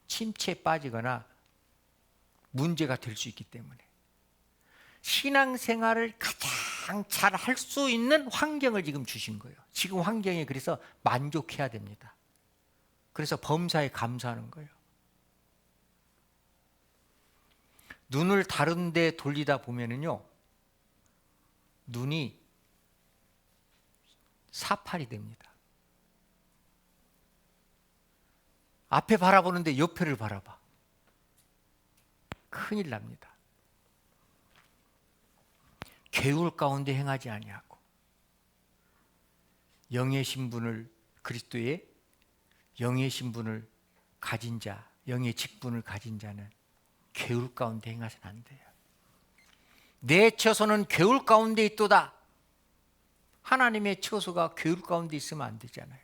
S1: 침체에 빠지거나 문제가 될 수 있기 때문에 신앙생활을 가장 잘 할 수 있는 환경을 지금 주신 거예요. 지금 환경에 그래서 만족해야 됩니다. 그래서 범사에 감사하는 거예요. 눈을 다른 데 돌리다 보면은요, 눈이 사팔이 됩니다. 앞에 바라보는데 옆에를 바라봐. 큰일 납니다. 괴울 가운데 행하지 아니하고 영의 신분을 그리스도의 영의 신분을 가진 자, 영의 직분을 가진 자는 괴울 가운데 행하서는 안 돼요. 내 처소는 괴울 가운데 있도다. 하나님의 처소가 괴울 가운데 있으면 안 되잖아요.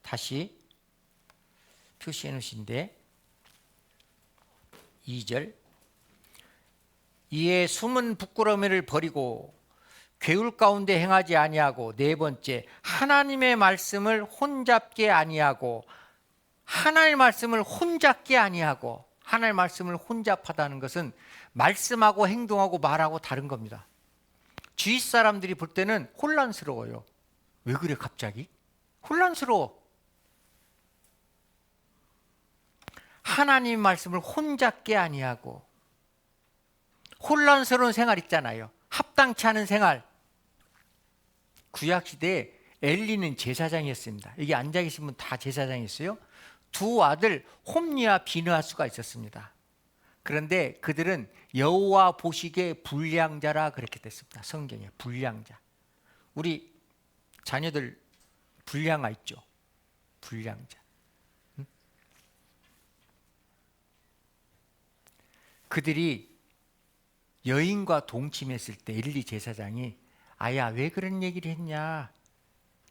S1: 다시 표시해 놓으신데 2절 이에 숨은 부끄러움을 버리고 괴울 가운데 행하지 아니하고 네 번째 하나님의 말씀을 혼잡게 아니하고 하나님의 말씀을 혼잡게 아니하고 하나님의 말씀을 혼잡하다는 것은 말씀하고 행동하고 말하고 다른 겁니다. 주위 사람들이 볼 때는 혼란스러워요. 왜 그래 갑자기? 혼란스러워. 하나님의 말씀을 혼잡게 아니하고 혼란스러운 생활 있잖아요. 합당치 않은 생활. 구약시대에 엘리는 제사장이었습니다. 여기 앉아 계신 분 다 제사장이었어요. 두 아들 홈리와 비느하스가 있었습니다. 그런데 그들은 여호와 보시기에 불량자라 그렇게 됐습니다. 성경에 불량자. 우리 자녀들 불량아 있죠. 불량자. 그들이 여인과 동침했을 때 엘리 제사장이 아야 왜 그런 얘기를 했냐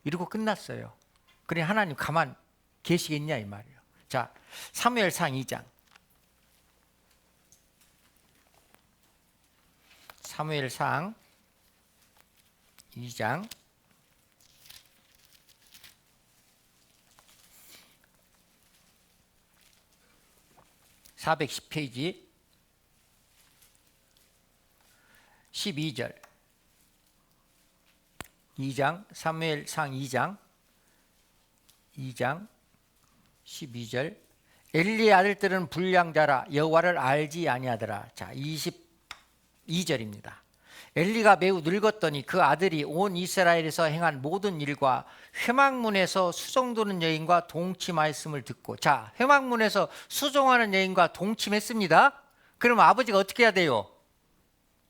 S1: 이러고 끝났어요. 그래 하나님 가만 계시겠냐 이 말이에요. 자, 사무엘상 2장. 사무엘상 2장 410페이지 12절. 2장 사무엘상 2장 12절. 엘리의 아들들은 불량자라 여호와를 알지 아니하더라. 자, 22절입니다. 엘리가 매우 늙었더니 그 아들이 온 이스라엘에서 행한 모든 일과 회막문에서 수종도는 여인과 동침하였음을 듣고, 자, 회막문에서 수종하는 여인과 동침했습니다. 그럼 아버지가 어떻게 해야 돼요?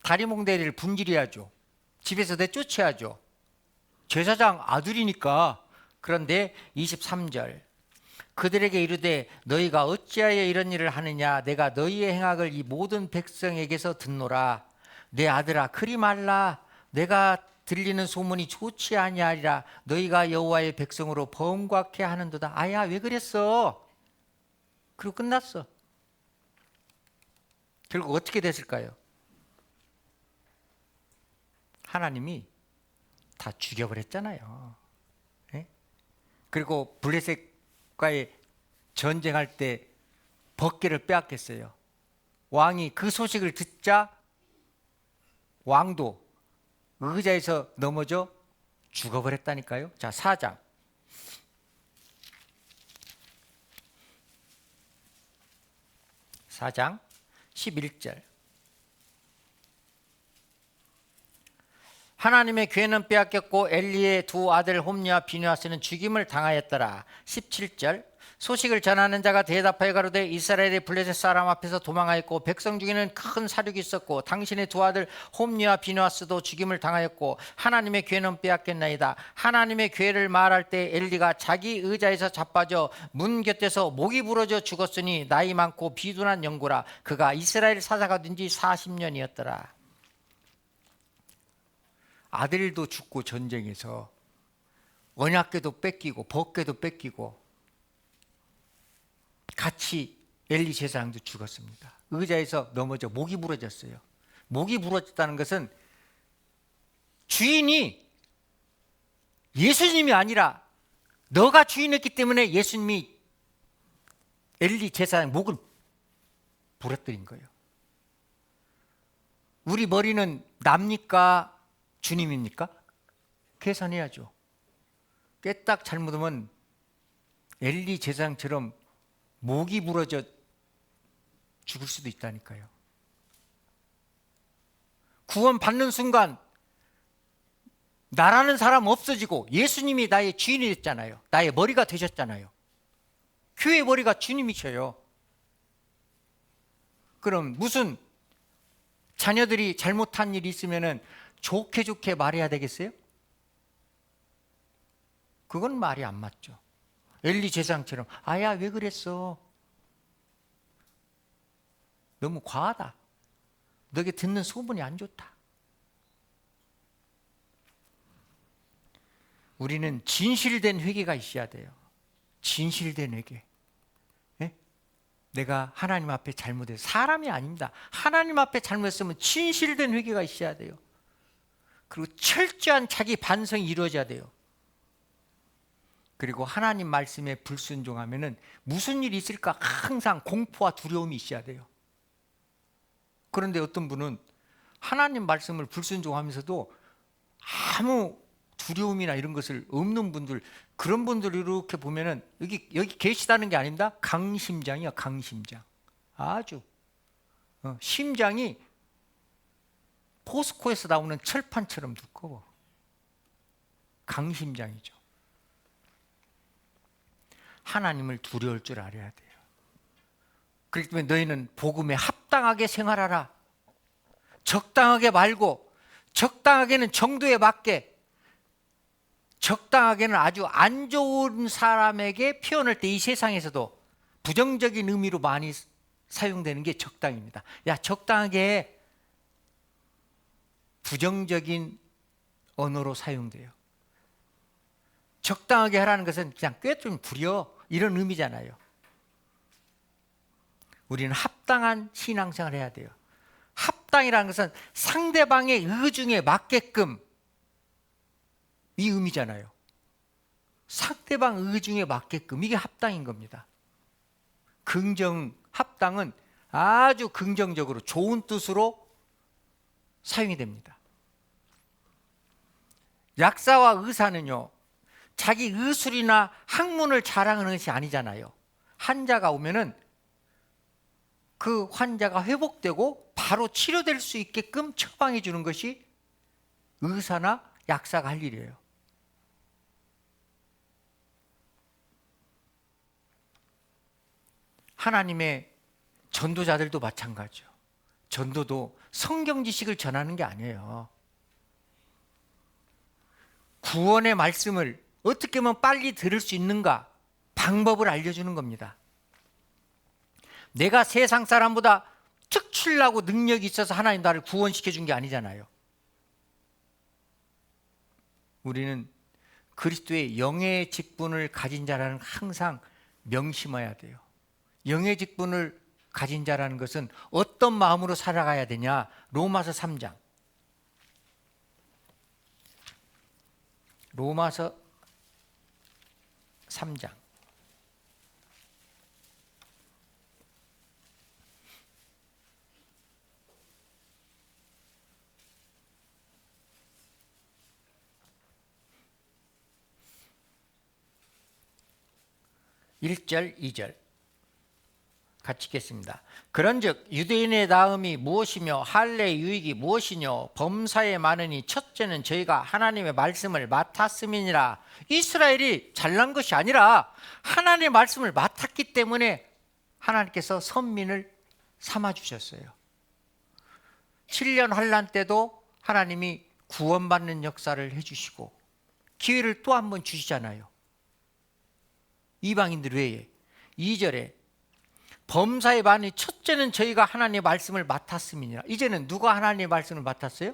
S1: 다리몽대를 분질해야죠. 집에서 내쫓아야죠. 제사장 아들이니까. 그런데 23절. 그들에게 이르되 너희가 어찌하여 이런 일을 하느냐? 내가 너희의 행악을 이 모든 백성에게서 듣노라. 내 아들아 그리 말라. 내가 들리는 소문이 좋지 아니하리라. 너희가 여호와의 백성으로 범죄케 하는도다. 아야 왜 그랬어? 그리고 끝났어. 결국 어떻게 됐을까요? 하나님이 다 죽여버렸잖아요. 네? 그리고 블레셋과의 전쟁할 때 벗개를 빼앗겼어요. 왕이 그 소식을 듣자 왕도 의자에서 넘어져 죽어버렸다니까요. 자, 4장. 4장 11절. 하나님의 괴는 빼앗겼고 엘리의 두 아들 홈리와 비느하스는 죽임을 당하였더라. 17절. 소식을 전하는 자가 대답하여 가로되 이스라엘의 블레셋 사람 앞에서 도망하였고 백성 중에는 큰 사륙이 있었고 당신의 두 아들 홈리와 비느하스도 죽임을 당하였고 하나님의 괴는 빼앗겼나이다. 하나님의 괴를 말할 때 엘리가 자기 의자에서 자빠져 문 곁에서 목이 부러져 죽었으니 나이 많고 비둔한 영구라. 그가 이스라엘 사사가 된 지 40년이었더라. 아들도 죽고 전쟁에서 언약궤도 뺏기고 법궤도 뺏기고 같이 엘리 제사장도 죽었습니다. 의자에서 넘어져 목이 부러졌어요. 목이 부러졌다는 것은 주인이 예수님이 아니라 너가 주인했기 때문에 예수님이 엘리 제사장 목을 부러뜨린 거예요. 우리 머리는 납니까? 주님입니까? 계산해야죠. 깨딱 잘못하면 엘리 제사장처럼 목이 부러져 죽을 수도 있다니까요. 구원 받는 순간 나라는 사람 없어지고 예수님이 나의 주인이 됐잖아요. 나의 머리가 되셨잖아요. 교회의 머리가 주님이셔요. 그럼 무슨 자녀들이 잘못한 일이 있으면은 좋게 말해야 되겠어요? 그건 말이 안 맞죠. 엘리 제사장처럼 아야 왜 그랬어? 너무 과하다. 너에게 듣는 소문이 안 좋다. 우리는 진실된 회개가 있어야 돼요. 진실된 회개. 네? 내가 하나님 앞에 잘못해서 사람이 아닙니다. 하나님 앞에 잘못했으면 진실된 회개가 있어야 돼요. 그리고 철저한 자기 반성이 이루어져야 돼요. 그리고 하나님 말씀에 불순종하면은 무슨 일이 있을까 항상 공포와 두려움이 있어야 돼요. 그런데 어떤 분은 하나님 말씀을 불순종하면서도 아무 두려움이나 이런 것을 없는 분들, 그런 분들 이렇게 보면은 여기 계시다는 게 아닙니다. 강심장이야, 강심장. 아주 심장이 포스코에서 나오는 철판처럼 두꺼워. 강심장이죠. 하나님을 두려울 줄 알아야 돼요. 그렇기 때문에 너희는 복음에 합당하게 생활하라. 적당하게 말고 적당하게는 정도에 맞게 적당하게는 아주 안 좋은 사람에게 표현할 때 이 세상에서도 부정적인 의미로 많이 사용되는 게 적당입니다. 야, 적당하게 부정적인 언어로 사용돼요. 적당하게 하라는 것은 그냥 꿰좀 부려 이런 의미잖아요. 우리는 합당한 신앙생활을 해야 돼요. 합당이라는 것은 상대방의 의중에 맞게끔 이 의미잖아요. 상대방 의중에 맞게끔 이게 합당인 겁니다. 합당은 아주 긍정적으로 좋은 뜻으로 사용이 됩니다. 약사와 의사는요, 자기 의술이나 학문을 자랑하는 것이 아니잖아요. 환자가 오면은 그 환자가 회복되고 바로 치료될 수 있게끔 처방해 주는 것이 의사나 약사가 할 일이에요. 하나님의 전도자들도 마찬가지죠. 전도도 성경 지식을 전하는 게 아니에요. 구원의 말씀을 어떻게 하면 빨리 들을 수 있는가 방법을 알려주는 겁니다. 내가 세상 사람보다 특출나고 능력이 있어서 하나님 나를 구원시켜 준 게 아니잖아요. 우리는 그리스도의 영의 직분을 가진 자라는 항상 명심해야 돼요. 영의 직분을 가진 자라는 것은 어떤 마음으로 살아가야 되냐? 로마서 3장. 로마서 3장. (1절) (2절) 같이 읽겠습니다. 그런즉 유대인의 나음이 무엇이며 할례의 유익이 무엇이뇨? 범사에 많으니 첫째는 저희가 하나님의 말씀을 맡았음이니라. 이스라엘이 잘난 것이 아니라 하나님의 말씀을 맡았기 때문에 하나님께서 선민을 삼아주셨어요. 7년 환난 때도 하나님이 구원받는 역사를 해주시고 기회를 또 한 번 주시잖아요. 이방인들 외에. 2절에 범사에 많이 첫째는 저희가 하나님의 말씀을 맡았음이니라. 이제는 누가 하나님의 말씀을 맡았어요?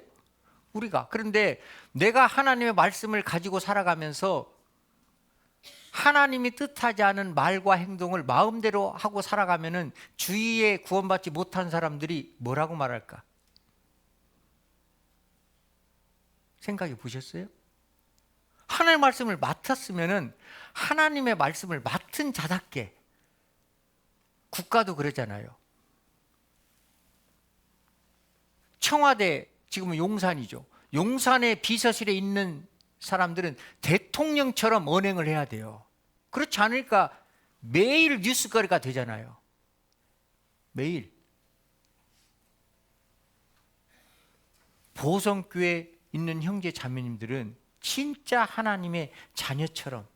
S1: 우리가. 그런데 내가 하나님의 말씀을 가지고 살아가면서 하나님이 뜻하지 않은 말과 행동을 마음대로 하고 살아가면은 주위에 구원받지 못한 사람들이 뭐라고 말할까? 생각해 보셨어요? 하나님의 말씀을 맡았으면은 하나님의 말씀을 맡은 자답게, 국가도 그러잖아요. 청와대, 지금은 용산이죠. 용산의 비서실에 있는 사람들은 대통령처럼 언행을 해야 돼요. 그렇지 않으니까 매일 뉴스거리가 되잖아요. 매일. 보성교회에 있는 형제 자매님들은 진짜 하나님의 자녀처럼,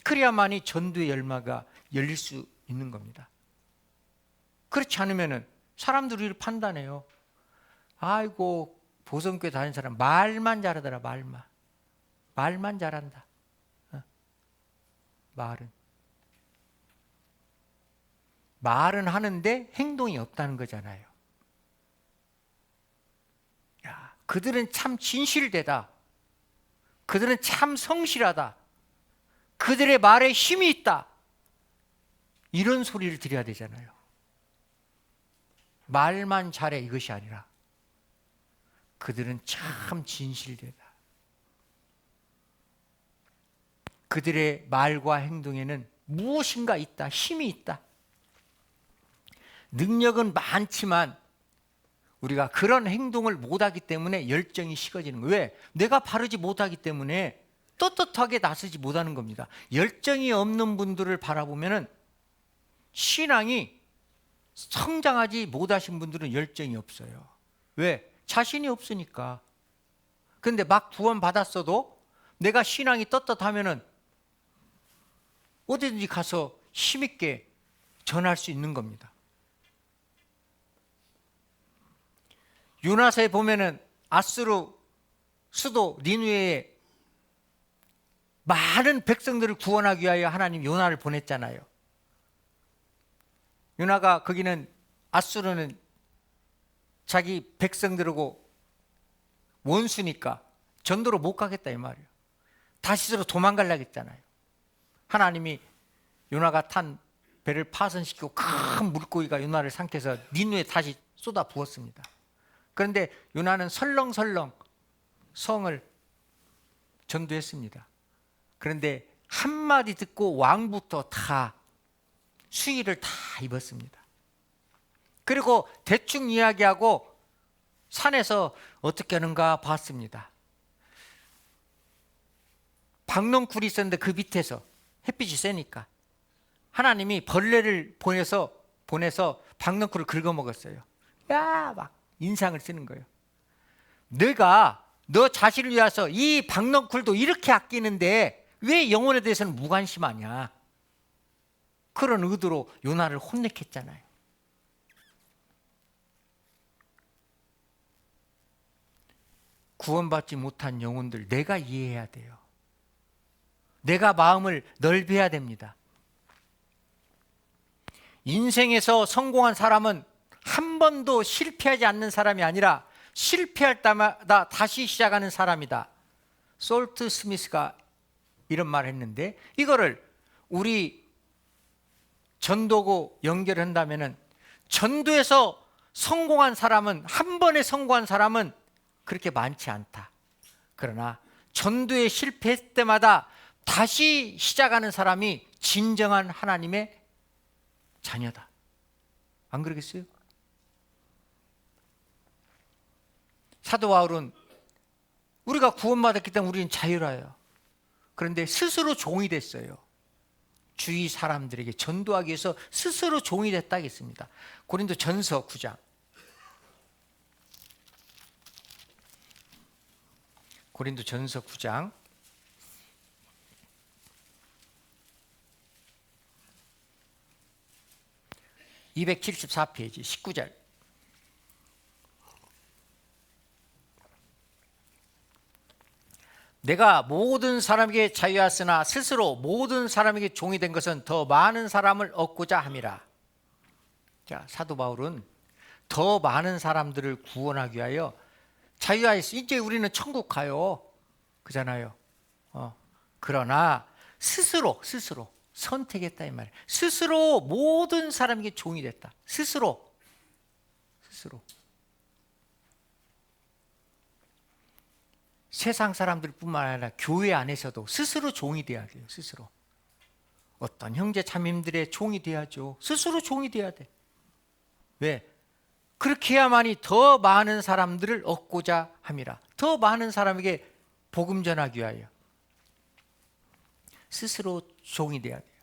S1: 그래야만이 전도의 열마가 열릴 수 있는 겁니다. 그렇지 않으면 사람들이 우리를 판단해요. 아이고, 보성교회 다니는 사람 말만 잘하더라. 말만 잘한다. 말은 하는데 행동이 없다는 거잖아요. 야, 그들은 참 진실되다. 그들은 참 성실하다. 그들의 말에 힘이 있다. 이런 소리를 드려야 되잖아요. 말만 잘해 이것이 아니라 그들은 참 진실되다. 그들의 말과 행동에는 무엇인가 있다. 힘이 있다. 능력은 많지만 우리가 그런 행동을 못하기 때문에 열정이 식어지는 거예요. 왜? 내가 바르지 못하기 때문에 떳떳하게 나서지 못하는 겁니다. 열정이 없는 분들을 바라보면 신앙이 성장하지 못하신 분들은 열정이 없어요. 왜? 자신이 없으니까. 그런데 막 구원 받았어도 내가 신앙이 떳떳하면 어디든지 가서 힘있게 전할 수 있는 겁니다. 요나서에 보면은 아수르 수도 니느웨에 많은 백성들을 구원하기 위하여 하나님 요나를 보냈잖아요. 요나가 거기는 앗수르는 자기 백성들하고 원수니까 전도로 못 가겠다 이 말이에요. 다시스로 도망가려고 했잖아요. 하나님이 요나가 탄 배를 파손시키고 큰 물고기가 요나를 삼켜서 니누에 다시 쏟아 부었습니다. 그런데 요나는 설렁설렁 성을 전도했습니다. 그런데 한마디 듣고 왕부터 다 수의를 다 입었습니다. 그리고 대충 이야기하고 산에서 어떻게 하는가 봤습니다. 박넝쿨이 있었는데 그 밑에서 햇빛이 세니까 하나님이 벌레를 보내서 박넝쿨을 긁어먹었어요. 야, 막 인상을 쓰는 거예요. 내가 너 자신을 위해서 이 박넝쿨도 이렇게 아끼는데 왜 영혼에 대해서는 무관심하냐. 그런 의도로 요나를 혼내켰잖아요. 구원받지 못한 영혼들 내가 이해해야 돼요. 내가 마음을 넓혀야 됩니다. 인생에서 성공한 사람은 한 번도 실패하지 않는 사람이 아니라 실패할 때마다 다시 시작하는 사람이다. 솔트 스미스가 이런 말을 했는데, 이거를 우리 전도고 연결한다면은, 전도에서 성공한 사람은, 한 번에 성공한 사람은 그렇게 많지 않다. 그러나 전도에 실패했을 때마다 다시 시작하는 사람이 진정한 하나님의 자녀다. 안 그러겠어요? 사도 바울은 우리가 구원받았기 때문에 우리는 자유라요. 그런데 스스로 종이 됐어요. 주위 사람들에게 전도하기 위해서 스스로 종이 됐다 했습니다. 고린도전서 9장. 고린도전서 9장 274페이지 19절. 내가 모든 사람에게 자유하였으나 스스로 모든 사람에게 종이 된 것은 더 많은 사람을 얻고자 함이라. 자, 사도 바울은 더 많은 사람들을 구원하기 위하여 자유하였어. 이제 우리는 천국 가요. 그잖아요. 그러나 스스로 선택했다 이 말이에요. 스스로 모든 사람에게 종이 됐다. 스스로. 세상 사람들뿐만 아니라 교회 안에서도 스스로 종이 돼야 돼요. 스스로. 어떤 형제 자매님들의 종이 돼야죠. 스스로 종이 돼야 돼. 왜? 그렇게 해야만이 더 많은 사람들을 얻고자 함이라. 더 많은 사람에게 복음 전하기 위하여 스스로 종이 돼야 돼요.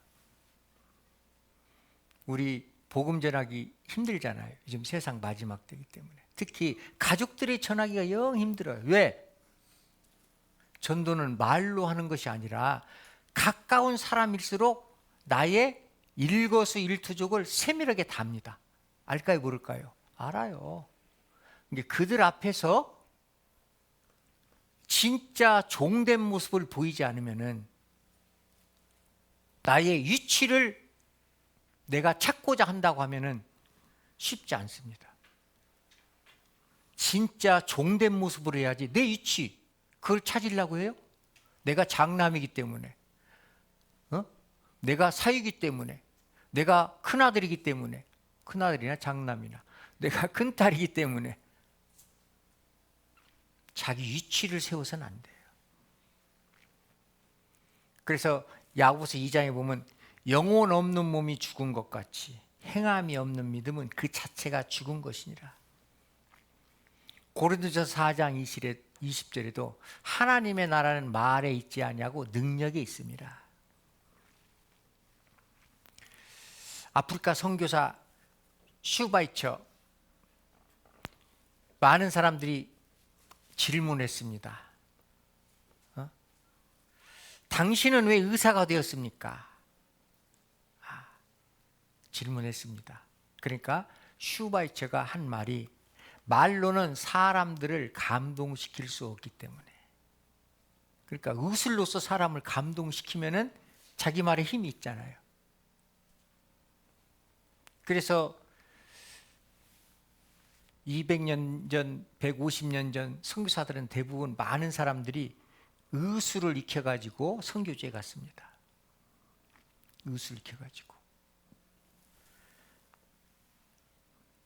S1: 우리 복음 전하기 힘들잖아요. 요즘 세상 마지막 때이기 때문에. 특히 가족들의 전하기가 영 힘들어요. 왜? 전도는 말로 하는 것이 아니라 가까운 사람일수록 나의 일거수일투족을 세밀하게 답니다. 알까요, 모를까요? 알아요. 근데 그들 앞에서 진짜 종된 모습을 보이지 않으면은 나의 위치를 내가 찾고자 한다고 하면은 쉽지 않습니다. 진짜 종된 모습으로 해야지. 내 위치 그걸 찾으려고 해요? 내가 장남이기 때문에, 내가 사위이기 때문에, 내가 큰아들이기 때문에, 큰아들이나 장남이나 내가 큰딸이기 때문에 자기 위치를 세워서는 안 돼요. 그래서 야고보서 2장에 보면 영혼 없는 몸이 죽은 것 같이 행함이 없는 믿음은 그 자체가 죽은 것이니라. 고린도전서 4장 20절에도 하나님의 나라는 말에 있지 아니하고 능력에 있습니다. 아프리카 선교사 슈바이처, 많은 사람들이 질문했습니다. 당신은 왜 의사가 되었습니까? 질문했습니다. 그러니까 슈바이처가 한 말이, 말로는 사람들을 감동시킬 수 없기 때문에 그러니까 의술로서 사람을 감동시키면은 자기 말에 힘이 있잖아요. 그래서 200년 전, 150년 전 선교사들은 대부분 많은 사람들이 의술을 익혀가지고 선교지에 갔습니다. 의술 익혀가지고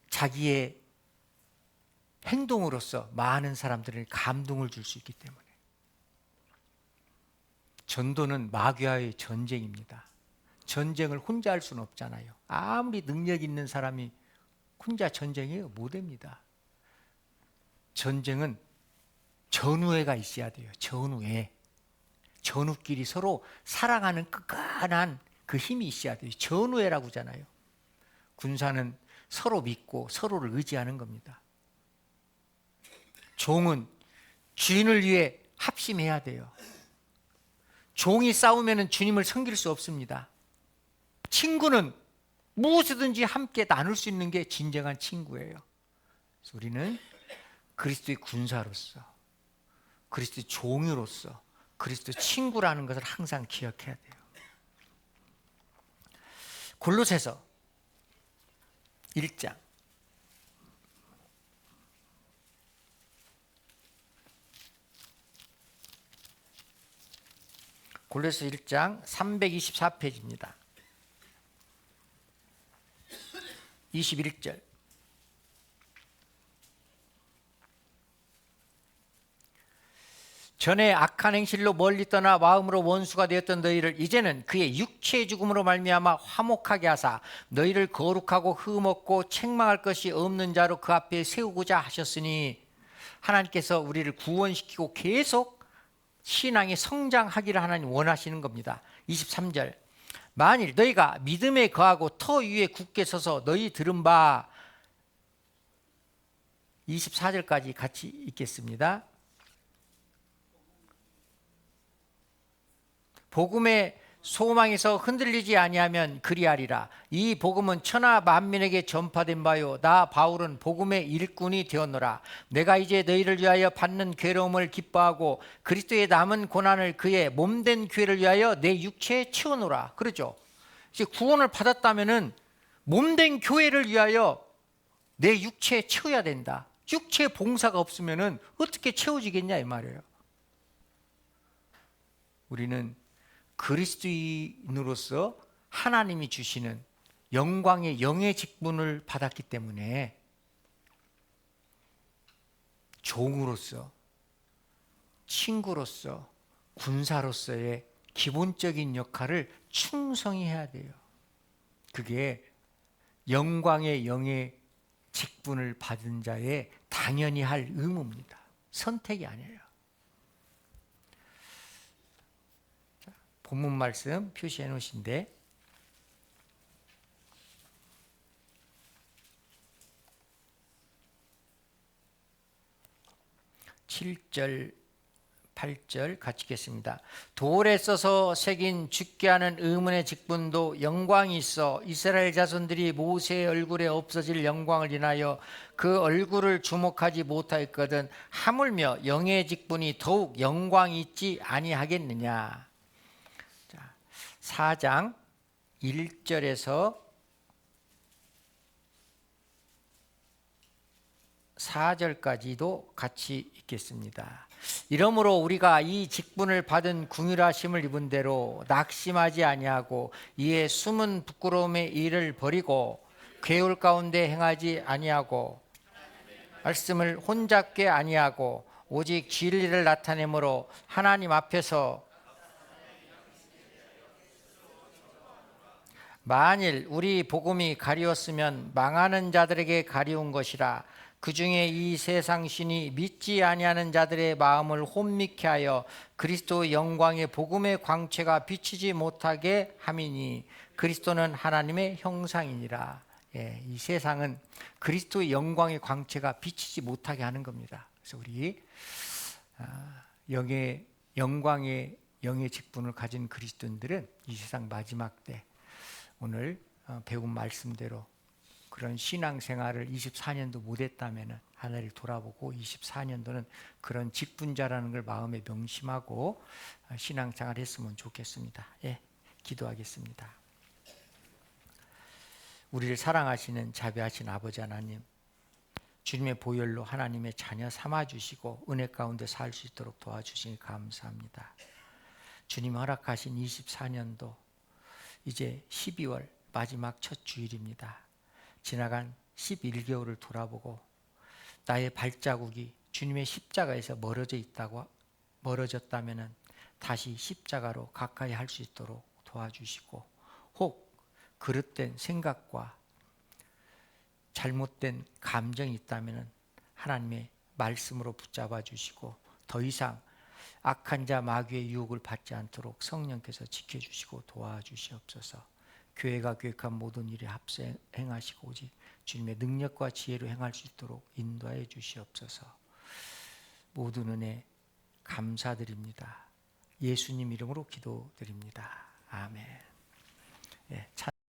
S1: 자기의 행동으로서 많은 사람들에게 감동을 줄 수 있기 때문에. 전도는 마귀와의 전쟁입니다. 전쟁을 혼자 할 수는 없잖아요. 아무리 능력 있는 사람이 혼자 전쟁해요? 못합니다. 전쟁은 전우회가 있어야 돼요. 전우회. 전우끼리 서로 사랑하는 끈끈한 그 힘이 있어야 돼요. 전우회라고 하잖아요. 군사는 서로 믿고 서로를 의지하는 겁니다. 종은 주인을 위해 합심해야 돼요. 종이 싸우면 주님을 섬길 수 없습니다. 친구는 무엇이든지 함께 나눌 수 있는 게 진정한 친구예요. 그래서 우리는 그리스도의 군사로서, 그리스도의 종으로서, 그리스도의 친구라는 것을 항상 기억해야 돼요. 골로새서 1장 골로새 1장 324페이지입니다. 21절. 전에 악한 행실로 멀리 떠나 마음으로 원수가 되었던 너희를 이제는 그의 육체의 죽음으로 말미암아 화목하게 하사 너희를 거룩하고 흠없고 책망할 것이 없는 자로 그 앞에 세우고자 하셨으니, 하나님께서 우리를 구원시키고 계속 신앙이 성장하기를 하나님 원하시는 겁니다. 23절. 만일 너희가 믿음에 거하고 터 위에 굳게 서서 너희 들은 바, 24절까지 같이 읽겠습니다. 복음의 소망에서 흔들리지 아니하면 그리하리라. 이 복음은 천하 만민에게 전파된 바요 나 바울은 복음의 일꾼이 되었노라. 내가 이제 너희를 위하여 받는 괴로움을 기뻐하고 그리스도의 남은 고난을 그의 몸된 교회를 위하여 내 육체에 채우노라. 그러죠. 이제 구원을 받았다면은 몸된 교회를 위하여 내 육체에 채워야 된다. 육체 봉사가 없으면은 어떻게 채워지겠냐 이 말이에요. 우리는 그리스도인으로서 하나님이 주시는 영광의 영의 직분을 받았기 때문에 종으로서, 친구로서, 군사로서의 기본적인 역할을 충성히 해야 돼요. 그게 영광의 영의 직분을 받은 자의 당연히 할 의무입니다. 선택이 아니에요. 본문 말씀 표시해 놓으신데, 7절 8절 같이 읽겠습니다. 돌에 써서 새긴 죽게 하는 의문의 직분도 영광이 있어 이스라엘 자손들이 모세의 얼굴에 없어질 영광을 인하여 그 얼굴을 주목하지 못하였거든 하물며 영의 직분이 더욱 영광이 있지 아니하겠느냐. 4장 1절에서 4절까지도 같이 읽겠습니다. 이러므로 우리가 이 직분을 받은 궁휼하심을 입은 대로 낙심하지 아니하고 이에 숨은 부끄러움의 일을 버리고 괴울 가운데 행하지 아니하고 말씀을 혼잡게 아니하고 오직 진리를 나타내므로 하나님 앞에서 만일 우리 복음이 가리웠으면 망하는 자들에게 가리운 것이라. 그 중에 이 세상 신이 믿지 아니하는 자들의 마음을 혼미케 하여 그리스도 영광의 복음의 광채가 비치지 못하게 함이니 그리스도는 하나님의 형상이니라. 이 세상은 그리스도의 영광의 광채가 비치지 못하게 하는 겁니다. 그래서 우리 영광의 영의 직분을 가진 그리스도인들은 이 세상 마지막 때 오늘 배운 말씀대로 그런 신앙생활을 24년도 못했다면 하나를 돌아보고 24년도는 그런 직분자라는 걸 마음에 명심하고 신앙생활 했으면 좋겠습니다. 예, 기도하겠습니다. 우리를 사랑하시는 자비하신 아버지 하나님, 주님의 보혈로 하나님의 자녀 삼아주시고 은혜 가운데 살 수 있도록 도와주시니 감사합니다. 주님 허락하신 24년도 이제 12월 마지막 첫 주일입니다. 지나간 11개월을 돌아보고 나의 발자국이 주님의 십자가에서 멀어졌다면 다시 십자가로 가까이 할 수 있도록 도와주시고, 혹 그릇된 생각과 잘못된 감정이 있다면 하나님의 말씀으로 붙잡아 주시고 더 이상 악한 자 마귀의 유혹을 받지 않도록 성령께서 지켜주시고 도와주시옵소서. 교회가 계획한 모든 일에 합서 행하시고 오직 주님의 능력과 지혜로 행할 수 있도록 인도하여 주시옵소서. 모든 은혜 감사드립니다. 예수님 이름으로 기도드립니다. 아멘. 예,